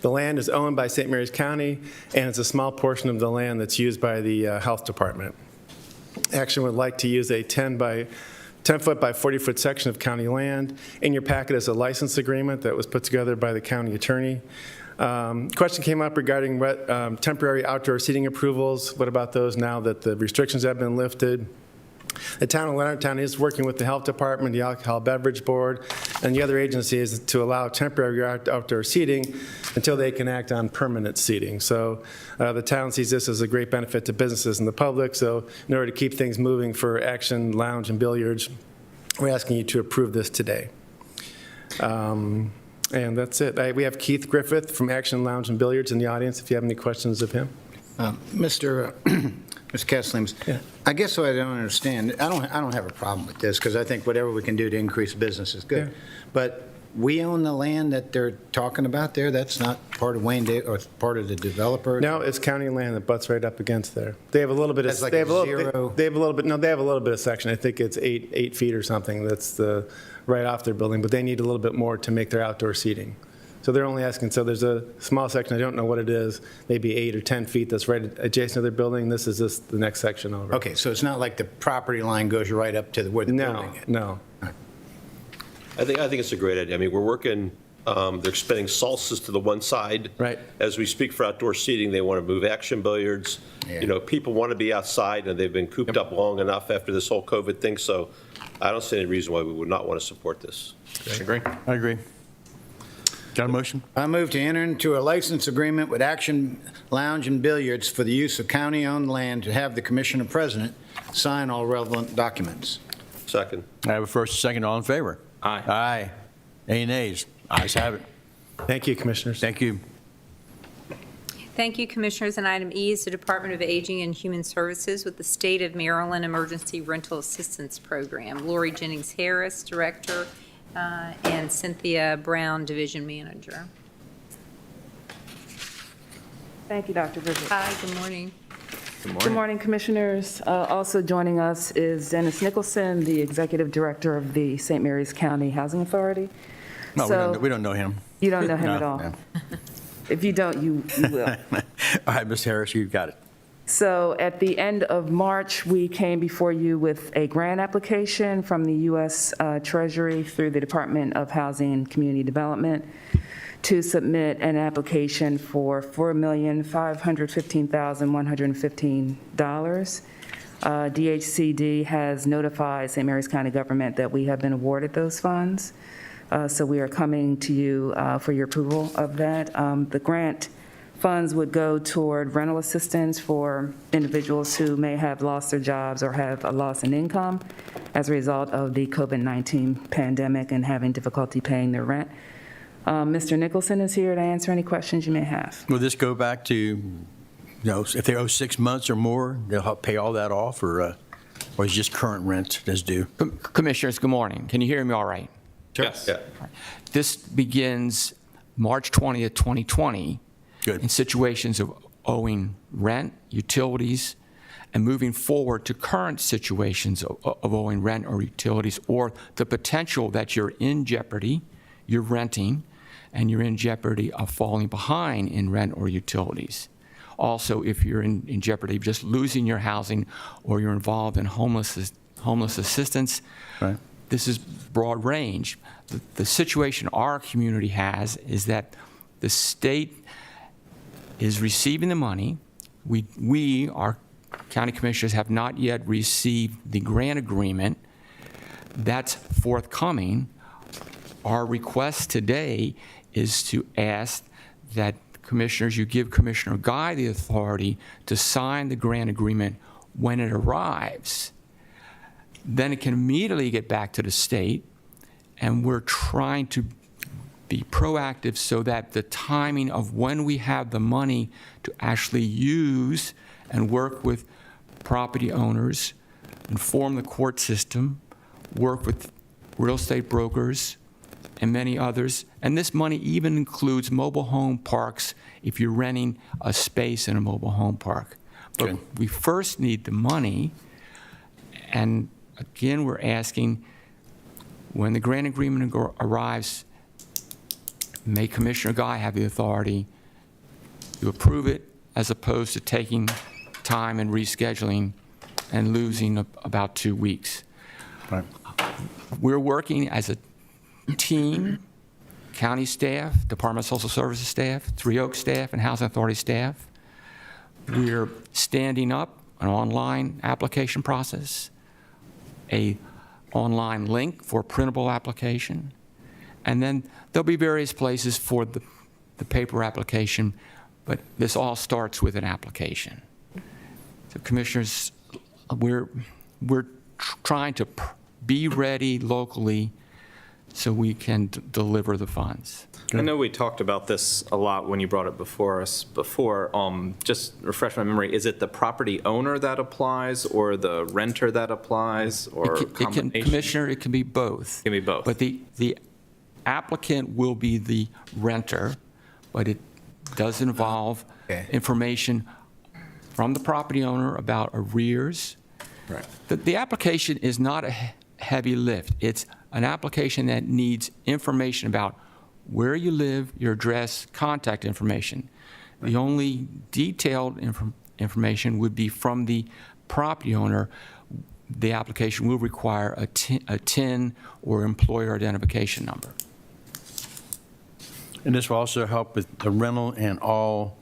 The land is owned by St. Mary's County, and it's a small portion of the land that's used by the Health Department. Action would like to use a 10-foot by 40-foot section of county land. In your packet is a license agreement that was put together by the county attorney. Question came up regarding temporary outdoor seating approvals. What about those now that the restrictions have been lifted? The town of Leonardtown is working with the Health Department, the Alcohol Beverage Board, and the other agencies to allow temporary outdoor seating until they can act on permanent seating. So the town sees this as a great benefit to businesses and the public. So in order to keep things moving for Action Lounge and Billiards, we're asking you to approve this today. And that's it. We have Keith Griffith from Action Lounge and Billiards in the audience if you have any questions of him. Mr. Casalemas, I guess what I don't understand, I don't have a problem with this because I think whatever we can do to increase business is good. Yeah. But we own the land that they're talking about there? That's not part of Wayne Day or part of the developer? No, it's county land that butts right up against there. They have a little bit of, That's like they have a a little, zero- they have a little bit, no, they have a little bit of section. I think it's 8 feet or something. That's the, right off their building, but they need a little bit more to make their outdoor seating. So they're only asking, so there's a small section, I don't know what it is, maybe 8 or 10 feet that's right adjacent to their building. This is just the next section over. Okay, so it's not like the property line goes right up to where the building is? No. I think it's a great idea. I mean, we're working, they're expanding salsas to the one side. Right. As we speak for outdoor seating, they want to move Action Billiards. Yeah. You know, people want to be outside, and they've been cooped up long enough after this whole COVID thing, so I don't see any reason why we would not want to support this. I agree. Got a motion? I move to enter into a license agreement with Action Lounge and Billiards for the use of county-owned land to have the Commissioner President sign all relevant documents. Second. I have a first and second, all in favor? Aye. Aye. Any nays? Ayes have it. Thank you, Commissioners. Thank you. Thank you, Commissioners. And item E is the Department of Aging and Human Services with the State of Maryland Emergency Rental Assistance Program. Lori Jennings Harris, Director, and Cynthia Brown, Division Manager. Thank you, Dr. Bridget. Hi, good morning. Good morning, Commissioners. Also joining us is Dennis Nicholson, the Executive Director of the St. Mary's County Housing Authority. No, we don't know him. You don't know him at all? No. If you don't, you will. All right, Ms. Harris, you've got it. So at the end of March, we came before you with a grant application from the U.S. Treasury through the Department of Housing and Community Development to submit an application for $4,515,115. DHCD has notified St. Mary's County government that we have been awarded those funds. So we are coming to you for your approval of that. The grant funds would go toward rental assistance for individuals who may have lost their jobs or have a loss in income as a result of the COVID-19 pandemic and having difficulty paying their rent. Mr. Nicholson is here to answer any questions you may have. Will this go back to, if they owe 6 months or more, they'll help pay all that off, or is just current rent that's due? Commissioners, good morning. Can you hear me all right? Yes. Yeah. This begins March 20th, 2020. Good. In situations of owing rent, utilities, and moving forward to current situations of owing rent or utilities, or the potential that you're in jeopardy, you're renting, and you're in jeopardy of falling behind in rent or utilities. Also, if you're in jeopardy of just losing your housing or you're involved in homeless assistance, right. This is broad range. The situation our community has is that the state is receiving the money. We, our county commissioners, have not yet received the grant agreement. That's forthcoming. Our request today is to ask that commissioners, you give Commissioner Guy the authority to sign the grant agreement when it arrives. Then it can immediately get back to the state, and we're trying to be proactive so that the timing of when we have the money to actually use and work with property owners, inform the court system, work with real estate brokers, and many others. And this money even includes mobile home parks if you're renting a space in a mobile home park. But Okay. we first need the money, and again, we're asking, when the grant agreement arrives, may Commissioner Guy have the authority to approve it as opposed to taking time and rescheduling and losing about 2 weeks. Right. We're working as a team, county staff, Department of Social Services staff, Three Oaks staff, and Housing Authority staff. We're standing up an online application process, a online link for a printable application, and then there'll be various places for the paper application, but this all starts with an application. So commissioners, we're trying to be ready locally so we can deliver the funds. I know we talked about this a lot when you brought it before us before. Just refresh my memory, is it the property owner that applies or the renter that applies, or combination? Commissioner, it can be both. It can be both. But the applicant will be the renter, but it does involve information from the property owner about arrears. Right. The application is not a heavy lift. It's an application that needs information about where you live, your address, contact information. The only detailed information would be from the property owner. The application will require a TIN or employer identification number. And this will also help with the rental and all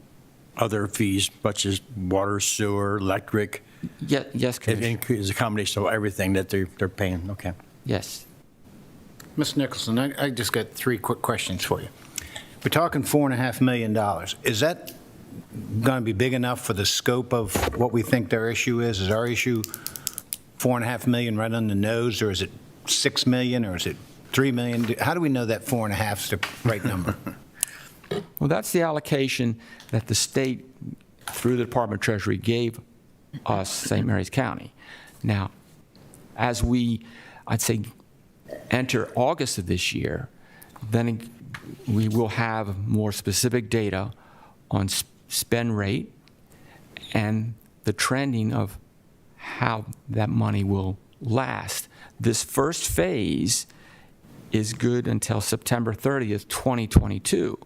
other fees, such as water, sewer, electric. Yes, Commissioner. It is a combination of everything that they're paying. Okay. Yes. Ms. Nicholson, I just got 3 quick questions for you. We're talking $4.5 million. Is that going to be big enough for the scope of what we think their issue is? Is our issue $4.5 million right on the nose, or is it $6 million, or is it $3 million? How do we know that 4.5 is the right number? Well, that's the allocation that the state, through the Department of Treasury, gave us, St. Mary's County. Now, as I'd say, enter August of this year, then we will have more specific data on spend rate and the trending of how that money will last. This first phase is good until September 30th, 2022.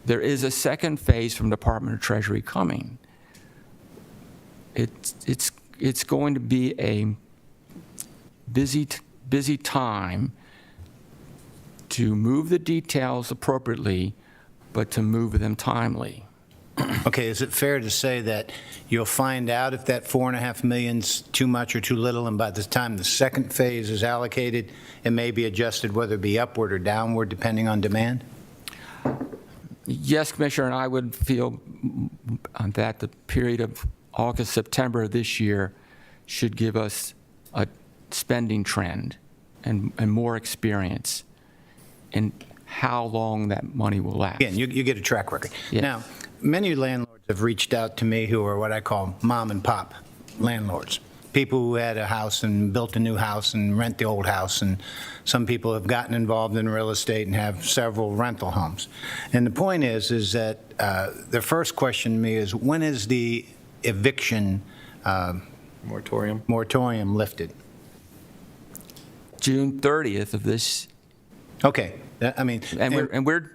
There is a second phase from Department of Treasury coming. It's going to be a busy time to move the details appropriately, but to move them timely. Okay, is it fair to say that you'll find out if that $4.5 million's too much or too little, and by the time the second phase is allocated, it may be adjusted, whether it be upward or downward, depending on demand? Yes, Commissioner, and I would feel that the period of August, September of this year should give us a spending trend and more experience in how long that money will last. Again, you get a track record. Yes. Now, many landlords have reached out to me who are what I call mom and pop landlords, people who had a house and built a new house and rent the old house, and some people have gotten involved in real estate and have several rental homes. And the point is that the first question to me is, when is the eviction moratorium lifted? June 30th of this. Okay, I mean, and we're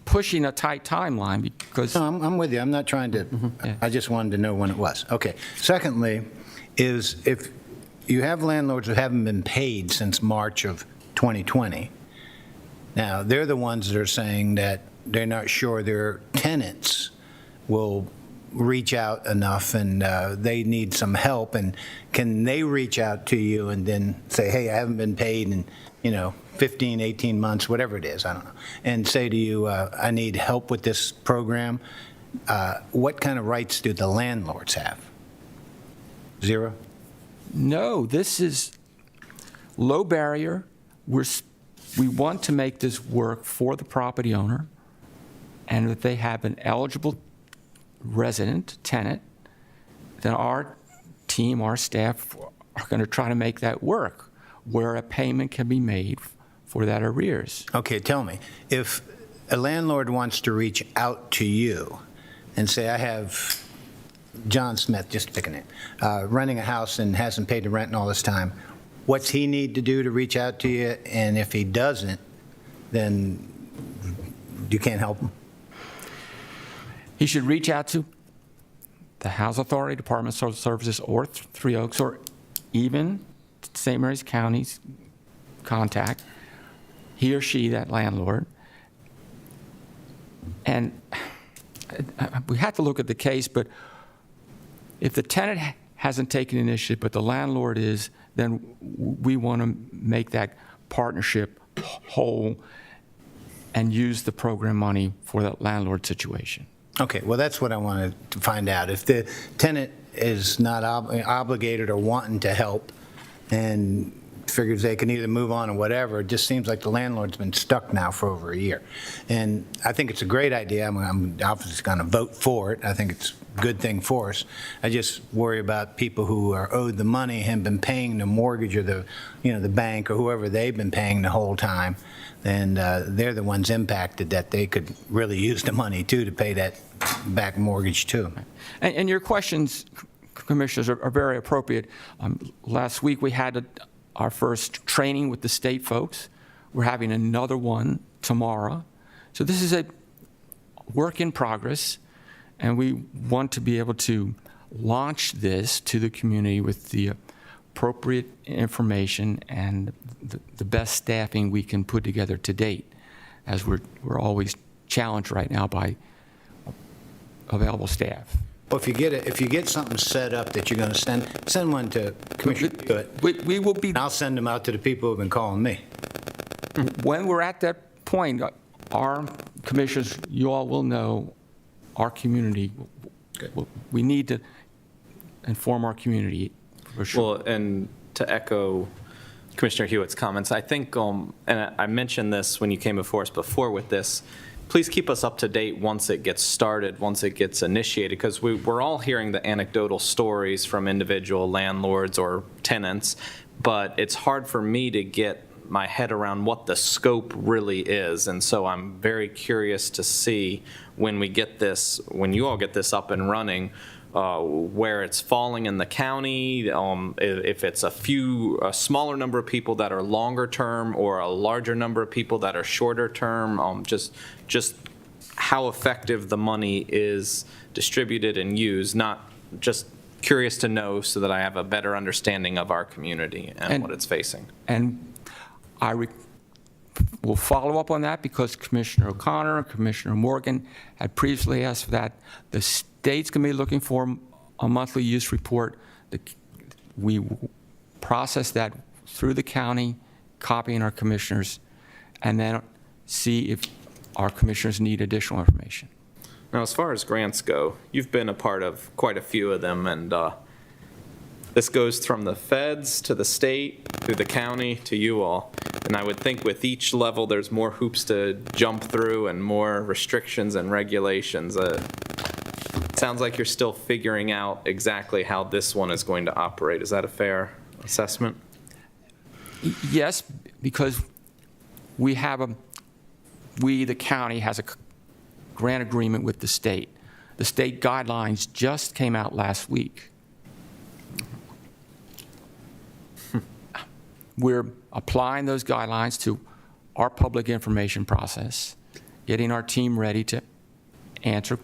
pushing a tight timeline because. No, I'm with you. I'm not trying to. Yeah. I just wanted to know when it was. Okay. Secondly, is if you have landlords who haven't been paid since March of 2020. Now, they're the ones that are saying that they're not sure their tenants will reach out enough, and they need some help. And can they reach out to you and then say, hey, I haven't been paid in, 15, 18 months, whatever it is, I don't know, and say to you, I need help with this program? What kind of rights do the landlords have? Zero? No, this is low barrier. We want to make this work for the property owner, and that they have an eligible resident, tenant, then our team, our staff are going to try to make that work, where a payment can be made for that arrears. Okay, tell me, if a landlord wants to reach out to you and say, I have John Smith, just to pick a name, renting a house and hasn't paid the rent in all this time, what's he need to do to reach out to you? And if he doesn't, then you can't help him? He should reach out to the Housing Authority, Department of Social Services, or Three Oaks, or even St. Mary's County's contact, he or she, that landlord. And we have to look at the case, but if the tenant hasn't taken initiative, but the landlord is, then we want to make that partnership whole and use the program money for that landlord situation. Okay, well, that's what I wanted to find out. If the tenant is not obligated or wanting to help and figures they can either move on or whatever, it just seems like the landlord's been stuck now for over a year. And I think it's a great idea. I'm obviously going to vote for it. I think it's a good thing for us. I just worry about people who are owed the money and been paying the mortgage or the bank or whoever they've been paying the whole time. And they're the ones impacted, that they could really use the money, too, to pay that back mortgage, too. And your questions, Commissioners, are very appropriate. Last week, we had our first training with the state folks. We're having another one tomorrow. So this is a work in progress, and we want to be able to launch this to the community with the appropriate information and the best staffing we can put together to date, as we're always challenged right now by available staff. Well, if you get something set up that you're going to send one to Commissioner Hewitt. We will be. I'll send them out to the people who've been calling me. When we're at that point, our commissioners, you all will know our community. We need to inform our community for sure. Well, and to echo Commissioner Hewitt's comments, I think, and I mentioned this when you came before us before with this, please keep us up to date once it gets started, once it gets initiated, because we're all hearing the anecdotal stories from individual landlords or tenants, but it's hard for me to get my head around what the scope really is. And so I'm very curious to see when you all get this up and running, where it's falling in the county, if it's a smaller number of people that are longer term or a larger number of people that are shorter term, just how effective the money is distributed and used, not just curious to know so that I have a better understanding of our community and what it's facing. And I will follow up on that because Commissioner O'Connor and Commissioner Morgan had previously asked for that. The state's going to be looking for a monthly use report. We process that through the county, copying our commissioners, and then see if our commissioners need additional information. Now, as far as grants go, you've been a part of quite a few of them, and this goes from the feds to the state, to the county, to you all. And I would think with each level, there's more hoops to jump through and more restrictions and regulations. It sounds like you're still figuring out exactly how this one is going to operate. Is that a fair assessment? Yes, because we, the county, has a grant agreement with the state. The state guidelines just came out last week. We're applying those guidelines to our public information process, getting our team ready to answer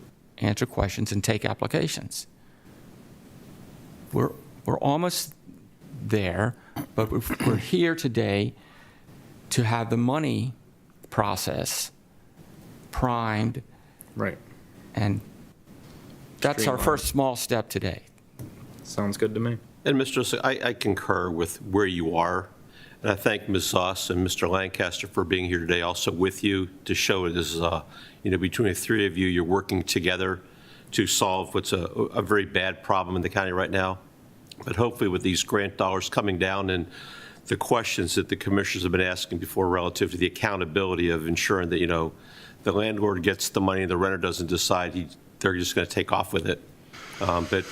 questions and take applications. We're almost there, but we're here today to have the money process primed. Right. And that's our first small step today. Sounds good to me. And Mr. Ossek, I concur with where you are. And I thank Ms. Zoss and Mr. Lancaster for being here today, also with you, to show it is, between the three of you, you're working together to solve what's a very bad problem in the county right now. But hopefully with these grant dollars coming down and the questions that the commissioners have been asking before relative to the accountability of ensuring that, the landlord gets the money and the renter doesn't decide they're just going to take off with it. But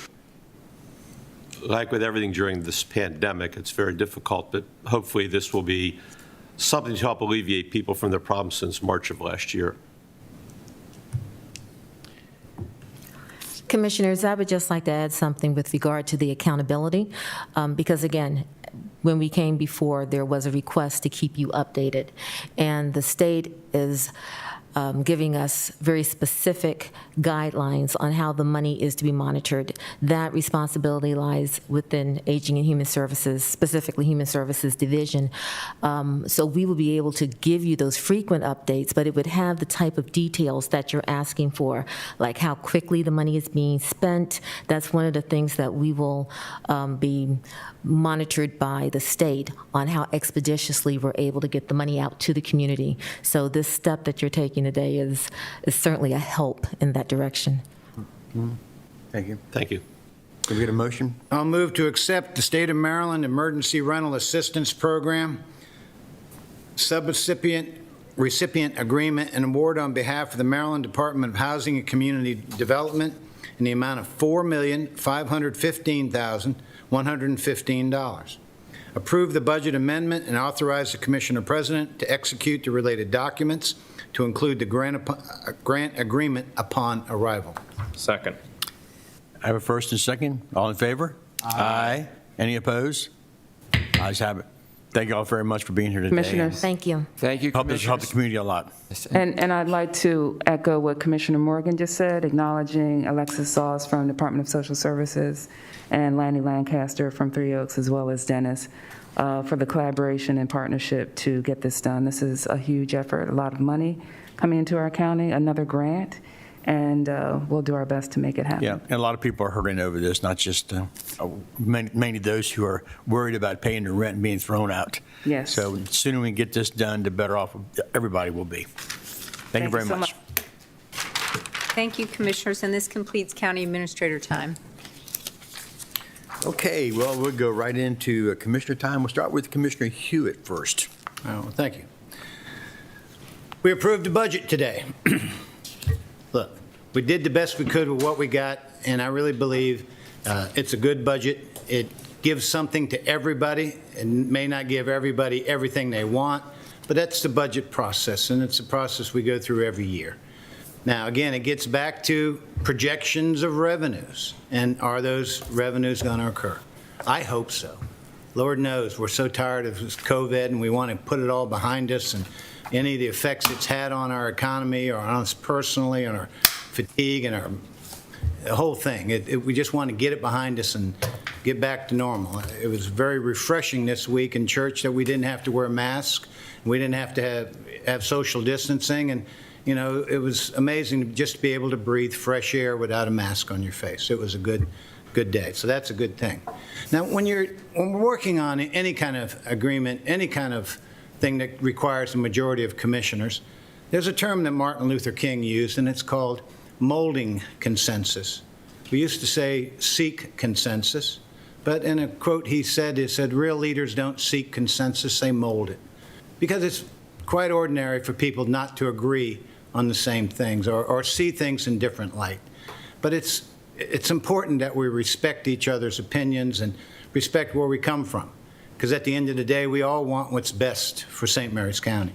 like with everything during this pandemic, it's very difficult, but hopefully this will be something to help alleviate people from their problems since March of last year. Commissioners, I would just like to add something with regard to the accountability, because again, when we came before, there was a request to keep you updated, and the state is giving us very specific guidelines on how the money is to be monitored. That responsibility lies within Aging and Human Services, specifically Human Services Division. So we will be able to give you those frequent updates, but it would have the type of details that you're asking for, like how quickly the money is being spent. That's one of the things that we will be monitored by the state on how expeditiously we're able to get the money out to the community. So this step that you're taking today is certainly a help in that direction. Thank you. Thank you. Can we get a motion? I'll move to accept the State of Maryland Emergency Rental Assistance Program recipient agreement and award on behalf of the Maryland Department of Housing and Community Development in the amount of $4,515,115. Approve the budget amendment and authorize the Commissioner President to execute the related documents to include the grant agreement upon arrival. Second. I have a first and second. All in favor? Aye. Any opposed? Ayes have it. Thank you all very much for being here today. Commissioners. Thank you. Thank you, Help Commissioners. the community a lot. And I'd like to echo what Commissioner Morgan just said, acknowledging Alexis Sauce from Department of Social Services and Lanny Lancaster from Three Oaks, as well as Dennis, for the collaboration and partnership to get this done. This is a huge effort, a lot of money coming into our county, another grant, and we'll do our best to make it happen. Yeah, and a lot of people are hurting over this, not just mainly those who are worried about paying the rent and being thrown out. Yes. So the sooner we get this done, the better off everybody will be. Thank you very so much. Thank you, Commissioners, and this completes County Administrator time. Okay, well, we'll go right into Commissioner time. We'll start with Commissioner Hewitt first. Thank you. We approved the budget today. Look, we did the best we could with what we got, and I really believe it's a good budget. It gives something to everybody. It may not give everybody everything they want, but that's the budget process, and it's a process we go through every year. Now, again, it gets back to projections of revenues, and are those revenues going to occur? I hope so. Lord knows, we're so tired of this COVID, and we want to put it all behind us, and any of the effects it's had on our economy or on us personally, on our fatigue and the whole thing. We just want to get it behind us and get back to normal. It was very refreshing this week in church that we didn't have to wear masks. We didn't have to have social distancing. And, you know, it was amazing just to be able to breathe fresh air without a mask on your face. It was a good day. So that's a good thing. Now, when we're working on any kind of agreement, any kind of thing that requires a majority of commissioners, there's a term that Martin Luther King used, and it's called molding consensus. We used to say seek consensus, but in a quote he said, real leaders don't seek consensus, they mold it. Because it's quite ordinary for people not to agree on the same things or see things in different light. But it's important that we respect each other's opinions and respect where we come from. Because at the end of the day, we all want what's best for St. Mary's County.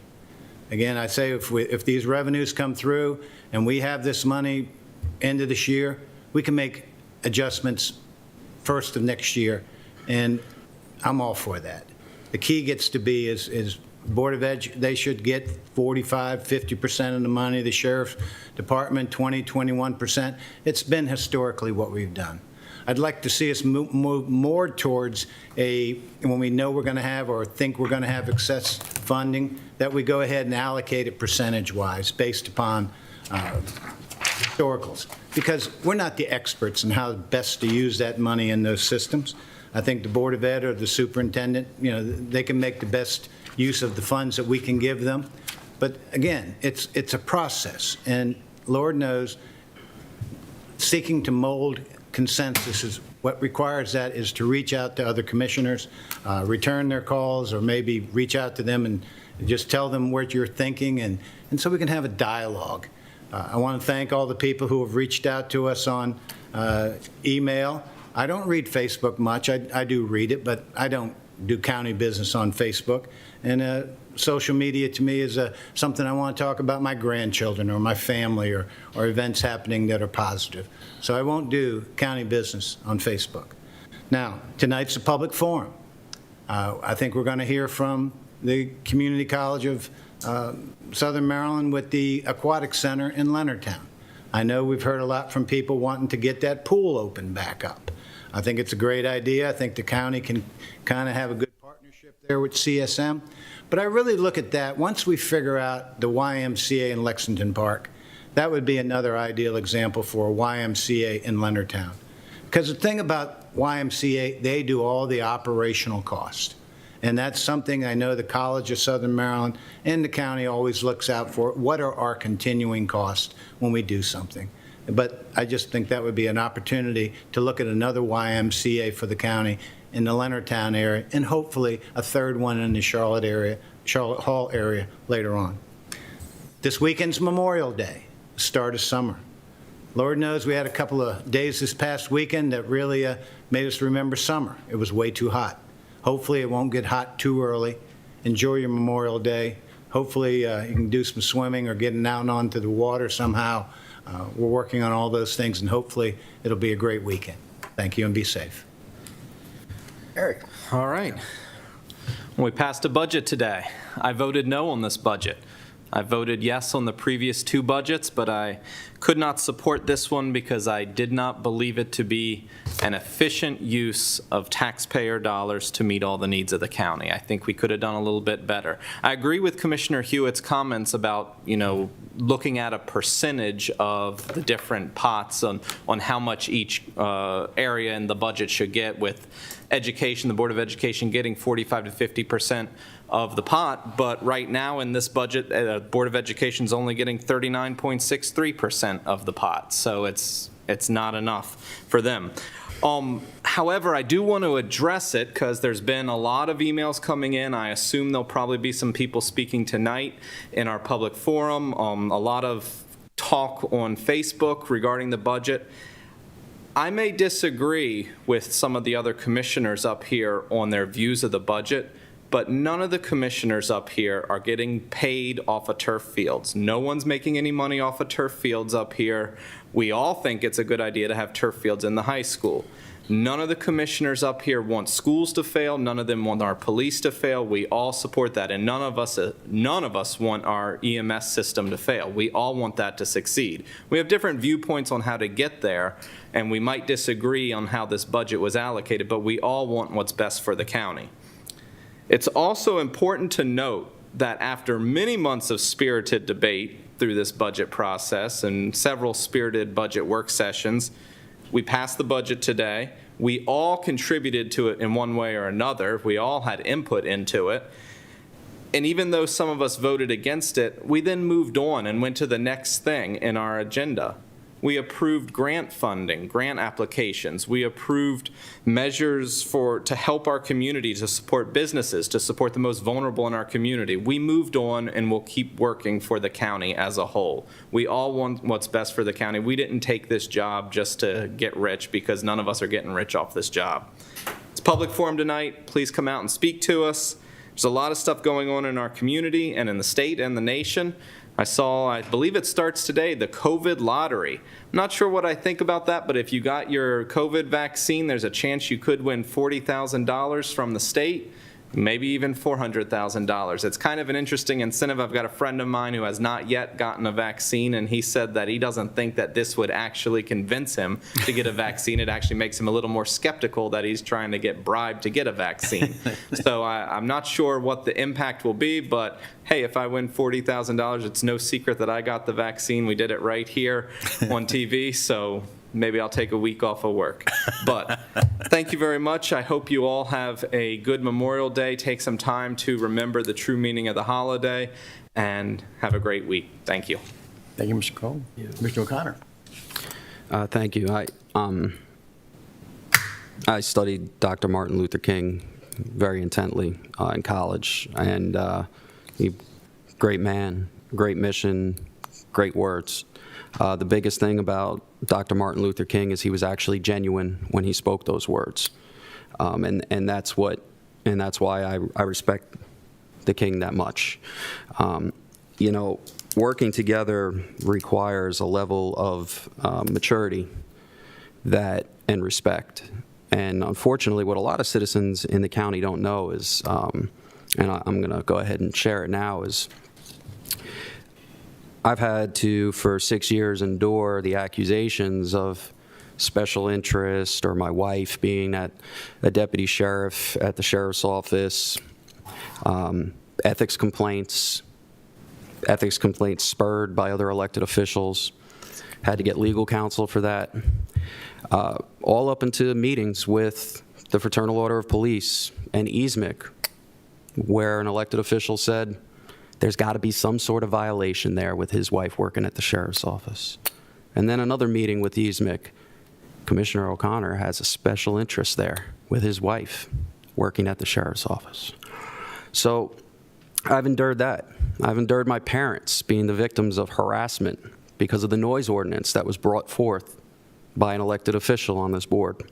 Again, I say if these revenues come through and we have this money end of this year, we can make adjustments first of next year, and I'm all for that. The key gets to be is Board of Ed, they should get 45, 50% of the money. The Sheriff's Department, 20, 21%. It's been historically what we've done. I'd like to see us move more towards when we know we're going to have or think we're going to have excess funding, that we go ahead and allocate it percentage-wise based upon historicals. Because we're not the experts in how best to use that money in those systems. I think the Board of Ed or the superintendent, you know, they can make the best use of the funds that we can give them. But again, it's a process, and Lord knows, seeking to mold consensus is what requires that is to reach out to other commissioners, return their calls, or maybe reach out to them and just tell them what you're thinking, and so we can have a dialogue. I want to thank all the people who have reached out to us on email. I don't read Facebook much. I do read it, but I don't do county business on Facebook. And social media to me is something I want to talk about my grandchildren or my family or events happening that are positive. So I won't do county business on Facebook. Now, tonight's a public forum. I think we're going to hear from the Community College of Southern Maryland with the Aquatic Center in Leonardtown. I know we've heard a lot from people wanting to get that pool open back up. I think it's a great idea. I think the county can kind of have a good partnership there with CSM. But I really look at that, once we figure out the YMCA in Lexington Park, that would be another ideal example for a YMCA in Leonardtown. Because the thing about YMCA, they do all the operational cost. And that's something I know the College of Southern Maryland and the county always looks out for. What are our continuing costs when we do something? But I just think that would be an opportunity to look at another YMCA for the county in the Leonardtown area, and hopefully a third one in the Charlotte Hall area later on. This weekend's Memorial Day, start of summer. Lord knows we had a couple of days this past weekend that really made us remember summer. It was way too hot. Hopefully it won't get hot too early. Enjoy your Memorial Day. Hopefully you can do some swimming or getting out onto the water somehow. We're working on all those things, and hopefully it'll be a great weekend. Thank you, and be safe. Eric. All right. We passed a budget today. I voted no on this budget. I voted yes on the previous two budgets, but I could not support this one because I did not believe it to be an efficient use of taxpayer dollars to meet all the needs of the county. I think we could have done a little bit better. I agree with Commissioner Hewitt's comments about, you know, looking at a percentage of the different pots on how much each area in the budget should get, with education, the Board of Education getting 45 to 50% of the pot, but right now in this budget, Board of Education is only getting 39.63% of the pot. So it's It's not enough for them. However, I do want to address it because there's been a lot of emails coming in. I assume there'll probably be some people speaking tonight in our public forum, a lot of talk on Facebook regarding the budget. I may disagree with some of the other commissioners up here on their views of the budget, but none of the commissioners up here are getting paid off of turf fields. No one's making any money off of turf fields up here. We all think it's a good idea to have turf fields in the high school. None of the commissioners up here want schools to fail. None of them want our police to fail. We all support that, and none of us want our EMS system to fail. We all want that to succeed. We have different viewpoints on how to get there, and we might disagree on how this budget was allocated, but we all want what's best for the county. It's also important to note that after many months of spirited debate through this budget process and several spirited budget work sessions, we passed the budget today. We all contributed to it in one way or another. We all had input into it. And even though some of us voted against it, we then moved on and went to the next thing in our agenda. We approved grant funding, grant applications. We approved measures to help our community, to support businesses, to support the most vulnerable in our community. We moved on and will keep working for the county as a whole. We all want what's best for the county. We didn't take this job just to get rich, because none of us are getting rich off this job. It's public forum tonight. Please come out and speak to us. There's a lot of stuff going on in our community and in the state and the nation. I believe it starts today, the COVID lottery. I'm not sure what I think about that, but if you got your COVID vaccine, there's a chance you could win $40,000 from the state, maybe even $400,000. It's kind of an interesting incentive. I've got a friend of mine who has not yet gotten a vaccine, and he said that he doesn't think that this would actually convince him to get a vaccine. It actually makes him a little more skeptical that he's trying to get bribed to get a vaccine. So I'm not sure what the impact will be, but hey, if I win $40,000, it's no secret that I got the vaccine. We did it right here on TV, so maybe I'll take a week off of work. But thank you very much. I hope you all have a good Memorial Day. Take some time to remember the true meaning of the holiday, and have a great week. Thank you. Thank you, Mr. Cole. Mr. O'Connor. Thank you. I studied Dr. Martin Luther King very intently in college, and great man, great mission, great words. The biggest thing about Dr. Martin Luther King is he was actually genuine when he spoke those words, and that's why I respect the King that much. You know, working together requires a level of maturity and respect. And unfortunately, what a lot of citizens in the county don't know is, and I'm going to go ahead and share it now, is I've had to, for 6 years, endure the accusations of special interest, or my wife being a deputy sheriff at the sheriff's office, ethics complaints spurred by other elected officials. Had to get legal counsel for that. All up into meetings with the Fraternal Order of Police and ESMIC, where an elected official said, there's got to be some sort of violation there with his wife working at the sheriff's office. And then another meeting with ESMIC, Commissioner O'Connor has a special interest there with his wife working at the sheriff's office. So I've endured that. I've endured my parents being the victims of harassment because of the noise ordinance that was brought forth by an elected official on this board.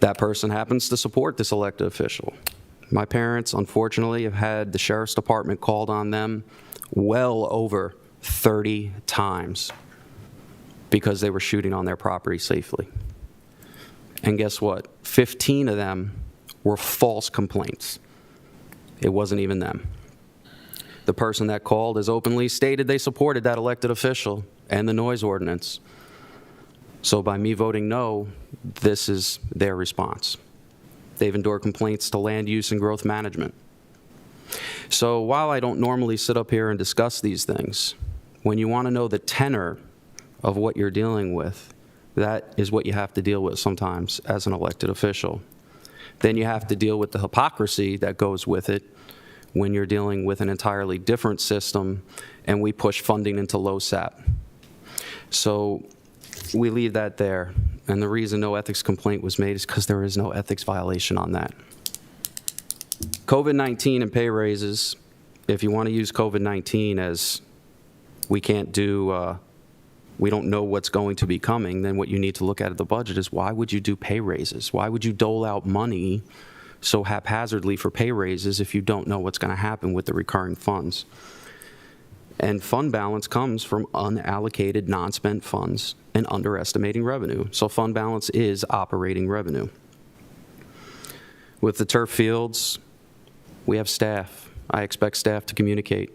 That person happens to support this elected official. My parents, unfortunately, have had the sheriff's department called on them well over 30 times because they were shooting on their property safely. And guess what? 15 of them were false complaints. It wasn't even them. The person that called has openly stated they supported that elected official and the noise ordinance. So by me voting no, this is their response. They've endured complaints to land use and growth management. So while I don't normally sit up here and discuss these things, when you want to know the tenor of what you're dealing with, that is what you have to deal with sometimes as an elected official. Then you have to deal with the hypocrisy that goes with it when you're dealing with an entirely different system and we push funding into LoSAP. So we leave that there. And the reason no ethics complaint was made is because there is no ethics violation on that. COVID-19 and pay raises, if you want to use COVID-19 as we can't do, we don't know what's going to be coming, then what you need to look at the budget is why would you do pay raises? Why would you dole out money so haphazardly for pay raises if you don't know what's going to happen with the recurring funds? And fund balance comes from unallocated, non-spent funds and underestimating revenue. So fund balance is operating revenue. With the turf fields, we have staff. I expect staff to communicate.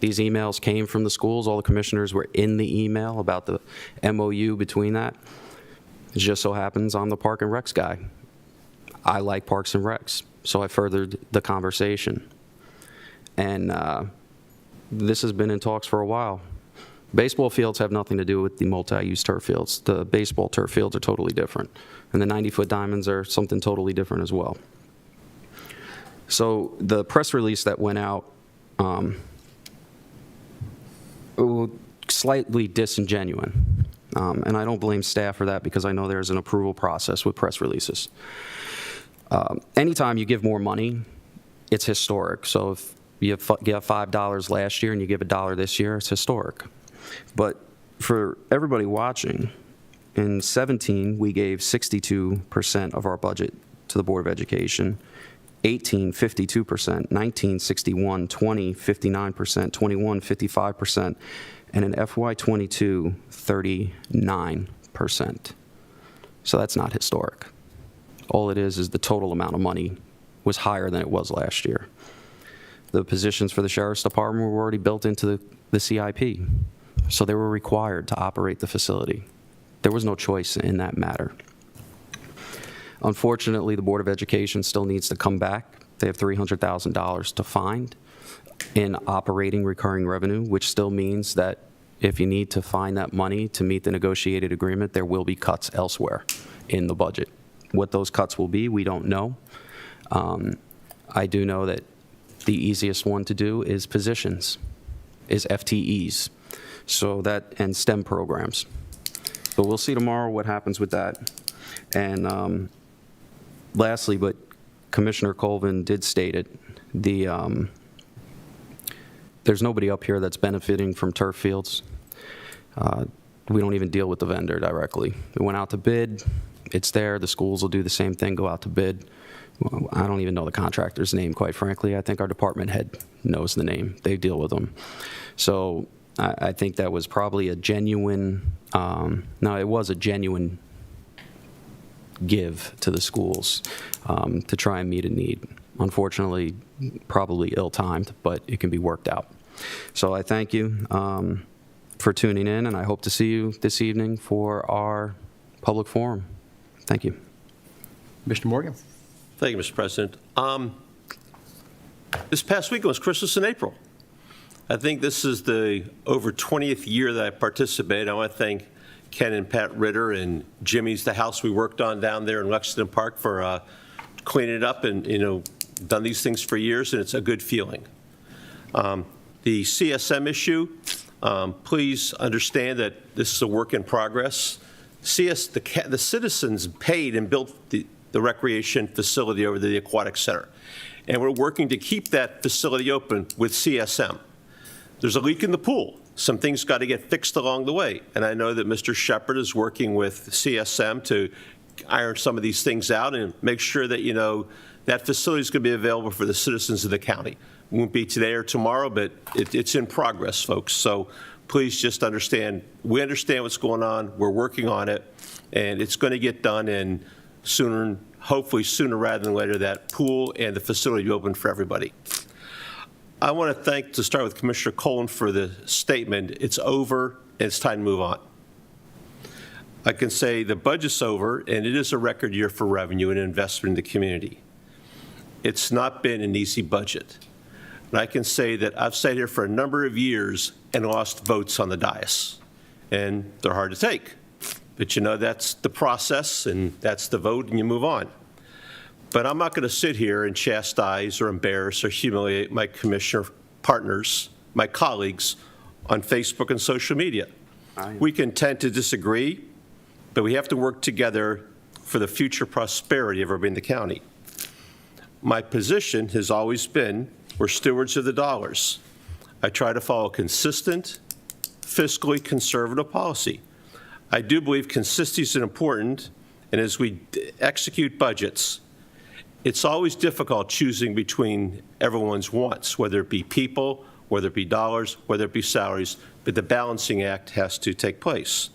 These emails came from the schools. All the commissioners were in the email about the MOU between that. It just so happens I'm the Park and Recs guy. I like Parks and Recs, so I furthered the conversation. And this has been in talks for a while. Baseball fields have nothing to do with the multi-use turf fields. The baseball turf fields are totally different. And the 90-foot diamonds are something totally different as well. So the press release that went out, slightly disingenuous. And I don't blame staff for that because I know there's an approval process with press releases. Anytime you give more money, it's historic. So if you have $5 last year and you give $1 this year, it's historic. But for everybody watching, in 17, we gave 62% of our budget to the Board of Education, 18, 52%, 19, 61, 20, 59%, 21, 55%, and in FY22, 39%. So that's not historic. All it is the total amount of money was higher than it was last year. The positions for the Sheriff's Department were already built into the CIP, so they were required to operate the facility. There was no choice in that matter. Unfortunately, the Board of Education still needs to come back. They have $300,000 to find in operating recurring revenue, which still means that if you need to find that money to meet the negotiated agreement, there will be cuts elsewhere in the budget. What those cuts will be, we don't know. I do know that the easiest one to do is positions, is FTEs, so that, and STEM programs. So we'll see tomorrow what happens with that. And lastly, but Commissioner Colvin did state it, there's nobody up here that's benefiting from turf fields. We don't even deal with the vendor directly. We went out to bid. It's there. The schools will do the same thing, go out to bid. I don't even know the contractor's name, quite frankly. I think our department head knows the name. They deal with them. So I think that was probably a genuine, it was a genuine give to the schools to try and meet a need. Unfortunately, probably ill-timed, but it can be worked out. So I thank you for tuning in, and I hope to see you this evening for our public forum. Thank you. Mr. Morgan. Thank you, Mr. President. This past weekend was Christmas in April. I think this is the over 20th year that I participated. I want to thank Ken and Pat Ritter and Jimmy's, the house we worked on down there in Lexington Park, for cleaning it up and, done these things for years, and it's a good feeling. The CSM issue, please understand that this is a work in progress. The citizens paid and built the recreation facility over the aquatic center, and we're working to keep that facility open with CSM. There's a leak in the pool. Some things got to get fixed along the way, and I know that Mr. Shepard is working with CSM to iron some of these things out and make sure that, that facility is going to be available for the citizens of the county. It won't be today or tomorrow, but it's in progress, folks. So please just understand, we understand what's going on. We're working on it, and it's going to get done, and hopefully sooner rather than later, that pool and the facility will be open for everybody. I want to start with Commissioner Colvin for the statement. It's over, and it's time to move on. I can say the budget's over, and it is a record year for revenue and investment in the community. It's not been an easy budget. And I can say that I've sat here for a number of years and lost votes on the dais, and they're hard to take. But that's the process, and that's the vote, and you move on. But I'm not going to sit here and chastise or embarrass or humiliate my commissioner partners, my colleagues, on Facebook and social media. We can tend to disagree, but we have to work together for the future prosperity of Urbana County. My position has always been we're stewards of the dollars. I try to follow consistent, fiscally conservative policy. I do believe consistency is important, and as we execute budgets, it's always difficult choosing between everyone's wants, whether it be people, whether it be dollars, whether it be salaries, but the balancing act has to take place.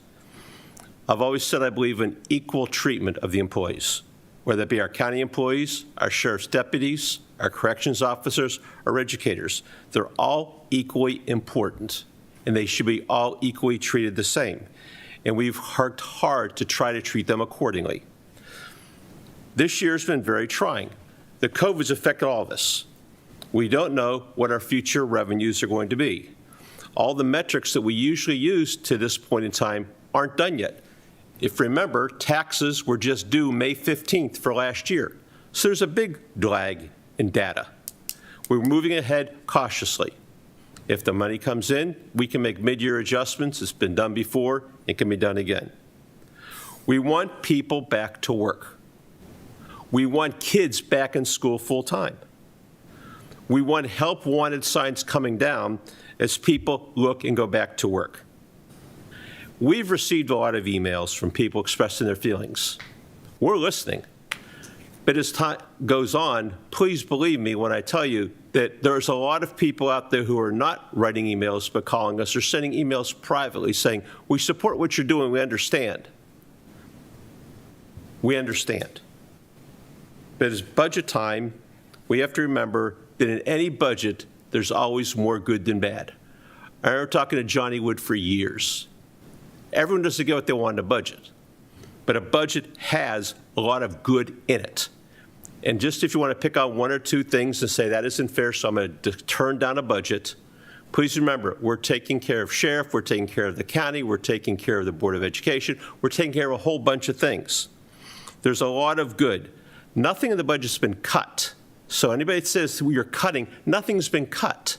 I've always said I believe in equal treatment of the employees, whether it be our county employees, our sheriff's deputies, our corrections officers, our educators. They're all equally important, and they should be all equally treated the same. And we've worked hard to try to treat them accordingly. This year's been very trying. The COVID's affected all of us. We don't know what our future revenues are going to be. All the metrics that we usually use to this point in time aren't done yet. If you remember, taxes were just due May 15th for last year. So there's a big lag in data. We're moving ahead cautiously. If the money comes in, we can make mid-year adjustments. It's been done before. It can be done again. We want people back to work. We want kids back in school full-time. We want help wanted signs coming down as people look and go back to work. We've received a lot of emails from people expressing their feelings. We're listening. But as time goes on, please believe me when I tell you that there's a lot of people out there who are not writing emails but calling us or sending emails privately saying, we support what you're doing, we understand. We understand. But as budget time, we have to remember that in any budget, there's always more good than bad. I remember talking to Johnny Wood for years. Everyone doesn't get what they want in a budget, but a budget has a lot of good in it. And just if you want to pick out one or two things and say that isn't fair, so I'm going to turn down a budget, please remember, we're taking care of sheriff, we're taking care of the county, we're taking care of the Board of Education, we're taking care of a whole bunch of things. There's a lot of good. Nothing in the budget's been cut. So anybody that says you're cutting, nothing's been cut.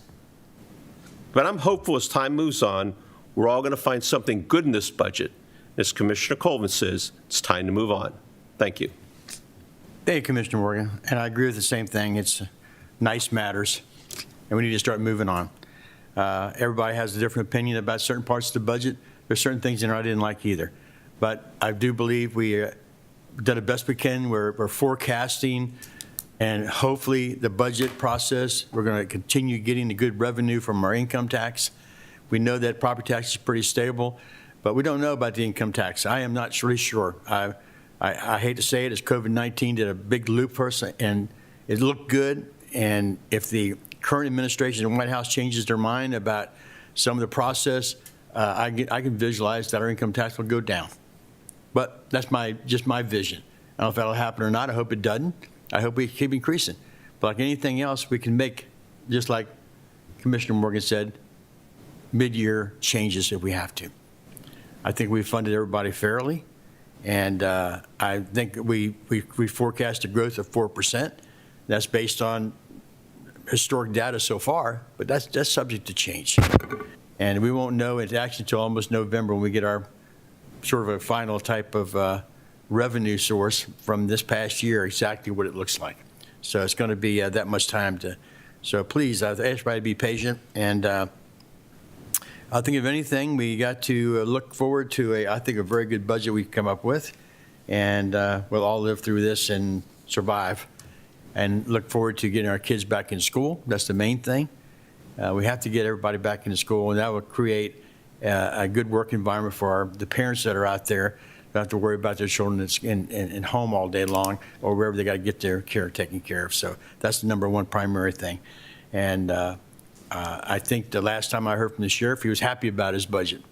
But I'm hopeful as time moves on, we're all going to find something good in this budget. As Commissioner Colvin says, it's time to move on. Thank you. Thank you, Commissioner Morgan. And I agree with the same thing. It's nice matters, and we need to start moving on. Everybody has a different opinion about certain parts of the budget. There's certain things in there I didn't like either. But I do believe we done the best we can. We're forecasting, and hopefully the budget process, we're going to continue getting the good revenue from our income tax. We know that property tax is pretty stable, but we don't know about the income tax. I am not really sure. I hate to say it, as COVID-19 did a big loop for us, and it looked good. And if the current administration in the White House changes their mind about some of the process, I can visualize that our income tax will go down. But that's just my vision. I don't know if that'll happen or not. I hope it doesn't. I hope we keep increasing. But like anything else, we can make, just like Commissioner Morgan said, mid-year changes if we have to. I think we funded everybody fairly, and I think we forecast a growth of 4%. That's based on historic data so far, but that's subject to change. And we won't know it actually until almost November when we get our sort of a final type of revenue source from this past year, exactly what it looks like. So it's going to be that much time to, so please, I ask everybody to be patient. And I think if anything, we got to look forward to I think a very good budget we've come up with. And we'll all live through this and survive and look forward to getting our kids back in school. That's the main thing. We have to get everybody back into school, and that will create a good work environment for the parents that are out there. Don't have to worry about their children that's in home all day long or wherever they got to get their care taken care of. So that's the number one primary thing. And I think the last time I heard from the sheriff, he was happy about his budget.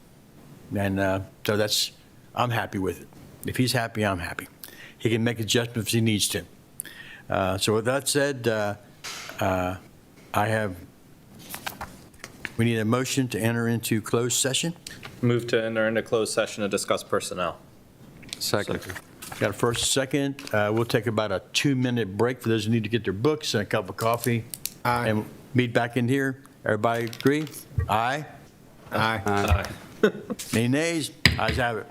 And so I'm happy with it. If he's happy, I'm happy. He can make adjustments if he needs to. So with that said, we need a motion to enter into closed session. Move to enter into closed session to discuss personnel. Second. Got a first, second. We'll take about a 2-minute break for those who need to get their books and a cup of coffee. And meet back in here. Everybody agree? Aye? Aye. Any nays? Ayes have it.